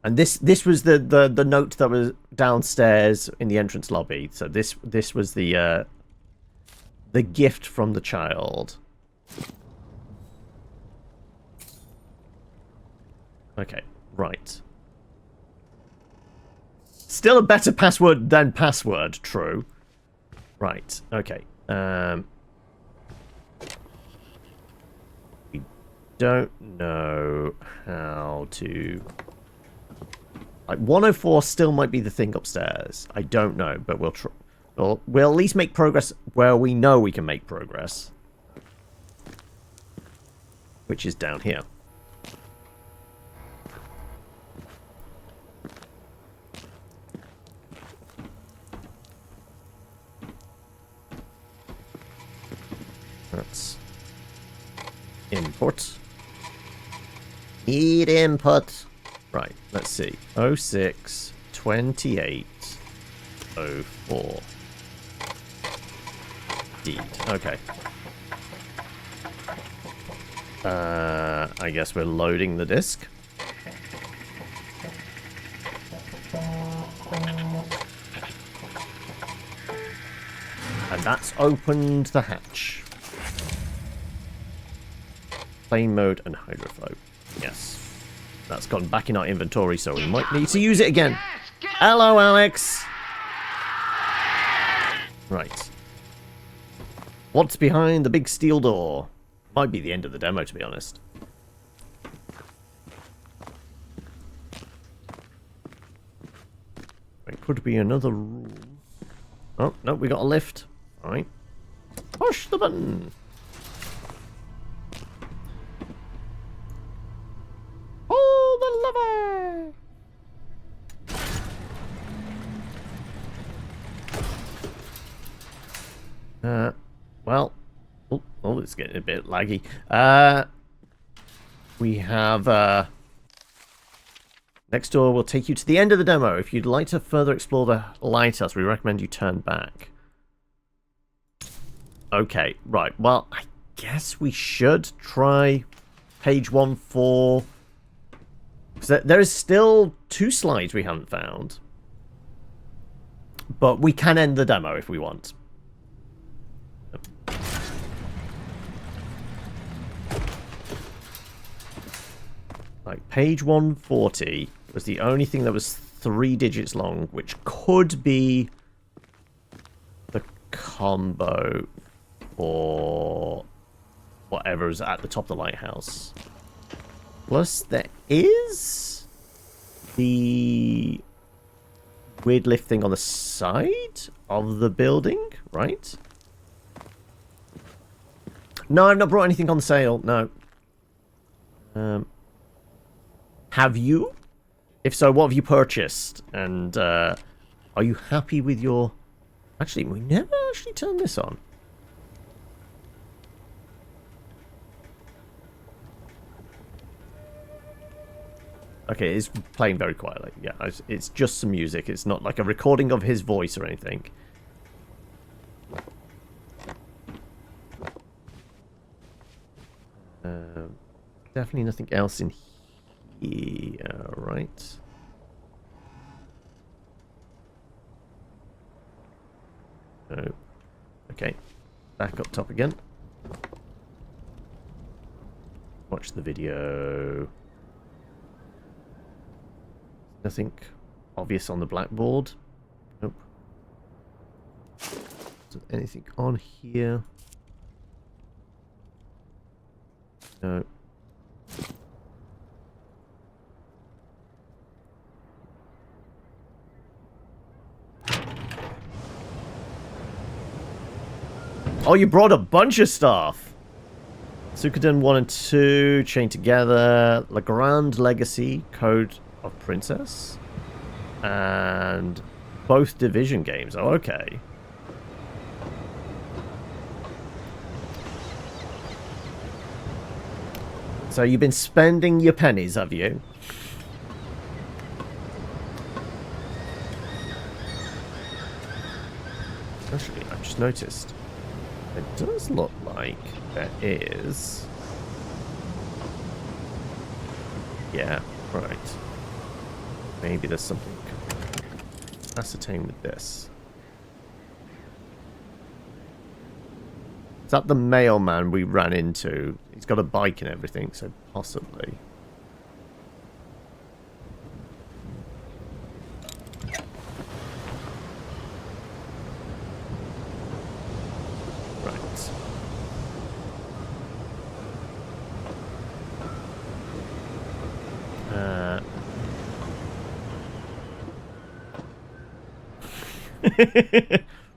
And this was the note that was downstairs in the entrance lobby. So this was the gift from the child. Okay, right. Still a better password than password, true. Right, okay. We don't know how to... Like, 104 still might be the thing upstairs. I don't know, but we'll try. We'll at least make progress where we know we can make progress. Which is down here. That's input. Need input. Right, let's see. 06 28 04. Deed. Okay. I guess we're loading the disk. And that's opened the hatch. Plane mode and hydroflow. Yes. That's gone back in our inventory, so we might need to use it again. Hello, Alex! Right. What's behind the big steel door? Might be the end of the demo, to be honest. It could be another room. Oh, no, we got a lift. Alright. Push the button! Pull the lever! Well... Oh, it's getting a bit laggy. We have... Next door will take you to the end of the demo. If you'd like to further explore the lighthouse, we recommend you turn back. Okay, right. Well, I guess we should try page 1-4. Because there is still 2 slides we haven't found. But we can end the demo if we want. Like, page 140 was the only thing that was 3 digits long, which could be the combo for whatever is at the top of the lighthouse. Plus, there is the weird lift thing on the side of the building, right? No, I've not brought anything on sale, no. Have you? If so, what have you purchased? And are you happy with your... Actually, we never actually turned this on. Okay, it's playing very quietly. Yeah, it's just some music. It's not like a recording of his voice or anything. Definitely nothing else in here, right? Oh, okay. Back up top again. Watch the video. Nothing obvious on the blackboard. Nope. Is there anything on here? No. Oh, you brought a bunch of stuff! Suikoden 1 and 2, chained together. La Grande Legacy, Code of Princess. And both Division games. Oh, okay. So you've been spending your pennies, have you? Actually, I've just noticed. It does look like there is... Yeah, right. Maybe there's something ascertain with this. Is that the mailman we ran into? He's got a bike and everything, so possibly. Right.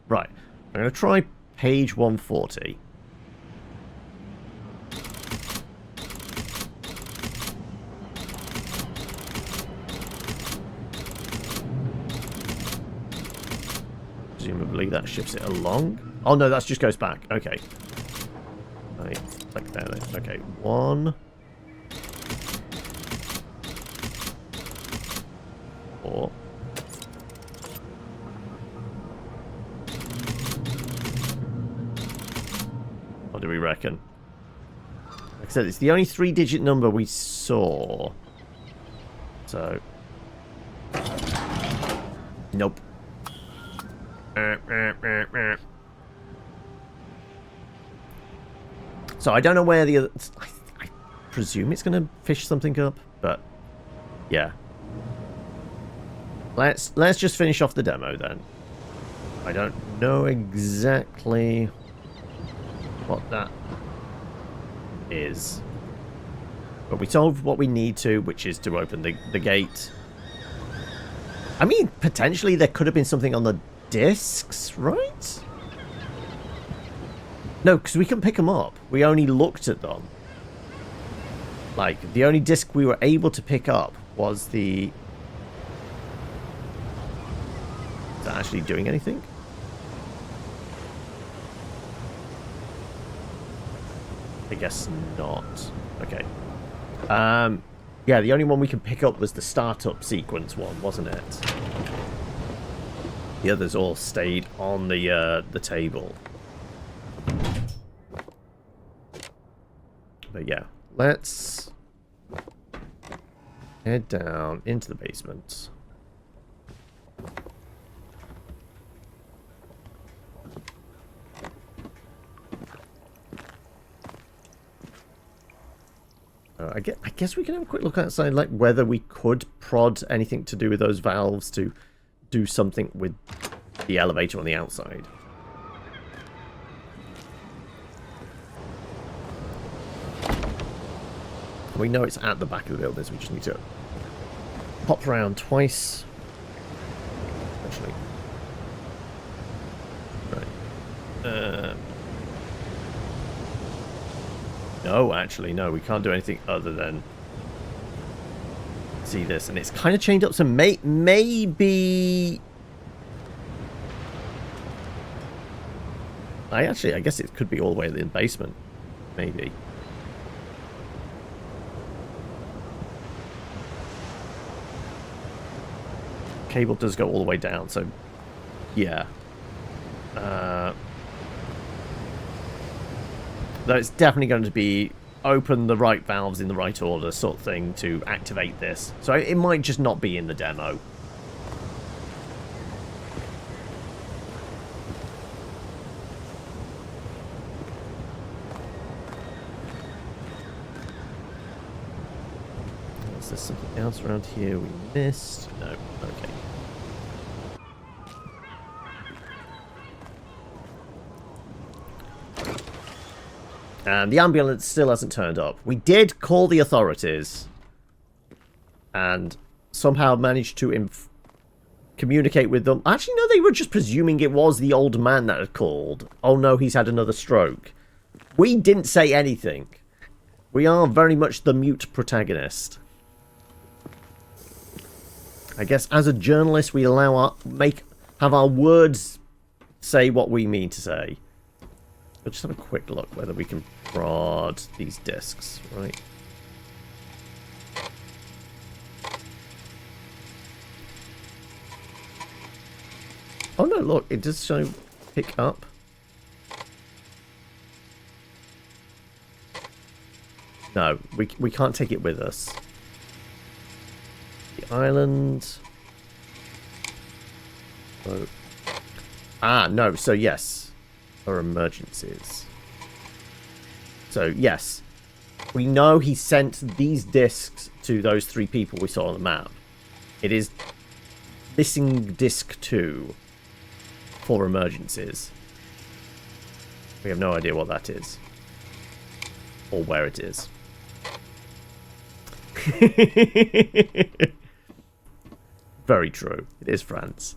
Right. I'm going to try page 140. Presumably that shifts it along. Oh no, that just goes back. Okay. Right, click there then. Okay, 1. 4. What do we reckon? Like I said, it's the only 3-digit number we saw. So. Nope. So I don't know where the other... I presume it's going to fish something up, but yeah. Let's just finish off the demo then. I don't know exactly what that is, but we solved what we need to, which is to open the gate. I mean, potentially there could have been something on the discs, right? No, because we couldn't pick them up. We only looked at them. Like, the only disc we were able to pick up was the... Is that actually doing anything? I guess not. Okay. Yeah, the only one we could pick up was the startup sequence one, wasn't it? The others all stayed on the table. But yeah, let's head down into the basement. I guess we can have a quick look outside, like whether we could prod anything to do with those valves to do something with the elevator on the outside. We know it's at the back of the building, so we just need to pop around twice. Actually. Right. No, actually, no. We can't do anything other than see this. And it's kind of chained up, so maybe... I guess it could be all the way in the basement. Maybe. Cable does go all the way down, so yeah. Though it's definitely going to be open the right valves in the right order sort of thing to activate this. So it might just not be in the demo. Is there something else around here we missed? No. Okay. And the ambulance still hasn't turned up. We did call the authorities. And somehow managed to communicate with them. Actually, no, they were just presuming it was the old man that had called. Oh no, he's had another stroke. We didn't say anything. We are very much the mute protagonist. I guess as a journalist, we allow have our words say what we mean to say. We'll just have a quick look whether we can prod these discs, right? Oh no, look, it does show pick up. No, we can't take it with us. The island. Oh. Ah, no, so yes. For emergencies. So, yes. We know he sent these discs to those 3 people we saw on the map. It is missing disc 2 for emergencies. We have no idea what that is. Or where it is. Very true. It is France.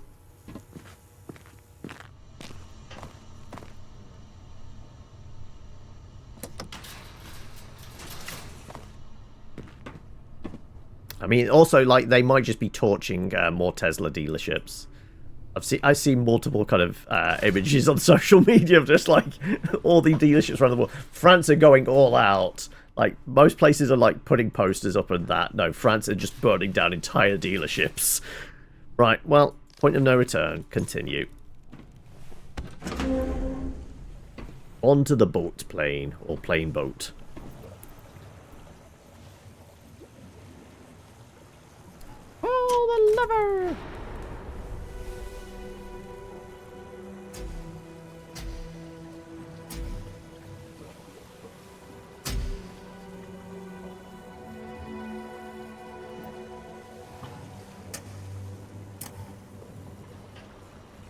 I mean, also, like, they might just be torching more Tesla dealerships. I've seen multiple kind of images on social media of just, like, all the dealerships around the world. France are going all out. Like, most places are, like, putting posters up and that. No, France are just burning down entire dealerships. Right, well, point of no return. Continue. Onto the boat plane, or plane boat. Oh, the lever!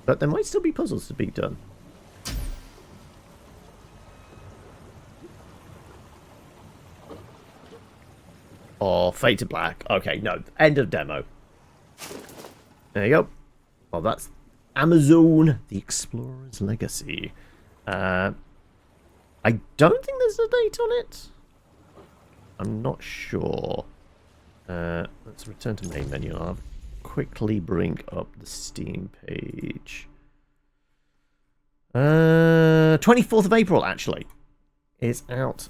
But there might still be puzzles to be done. Or Fade to Black. Okay, no. End of demo. There you go. Well, that's Amerzone, the Explorer's Legacy. I don't think there's a date on it. I'm not sure. Let's return to main menu. I'll quickly bring up the Steam page. 24th of April, actually, is out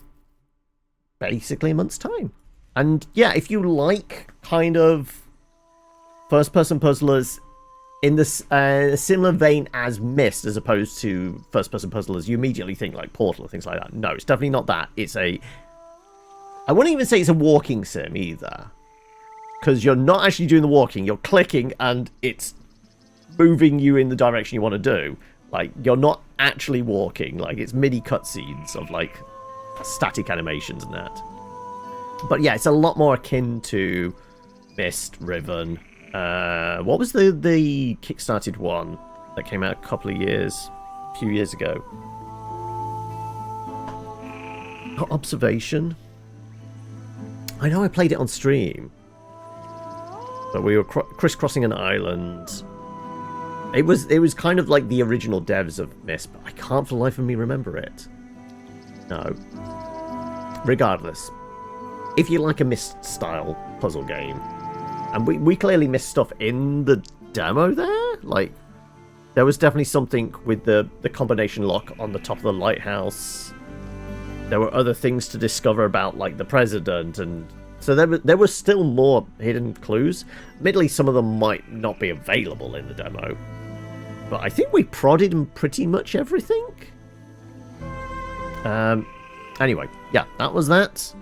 basically a month's time. And yeah, if you like kind of first-person puzzlers in this similar vein as Myst, as opposed to first-person puzzlers, you immediately think like Portal or things like that. No, it's definitely not that. It's a... I wouldn't even say it's a walking sim either. Because you're not actually doing the walking, you're clicking and it's moving you in the direction you want to do. Like, you're not actually walking. Like, it's mini cutscenes of, like, static animations and that. But yeah, it's a lot more akin to Myst, Riven. What was the kickstarted one that came out a few years ago? Observation? I know I played it on stream. But we were crisscrossing an island. It was kind of like the original devs of Myst, but I can't for the life of me remember it. No. Regardless, if you like a Myst-style puzzle game, and we clearly missed stuff in the demo there, like, there was definitely something with the combination lock on the top of the lighthouse. There were other things to discover about, like, the president, and so there were still more hidden clues. Admittedly, some of them might not be available in the demo. But I think we prodded in pretty much everything. Anyway, yeah, that was that.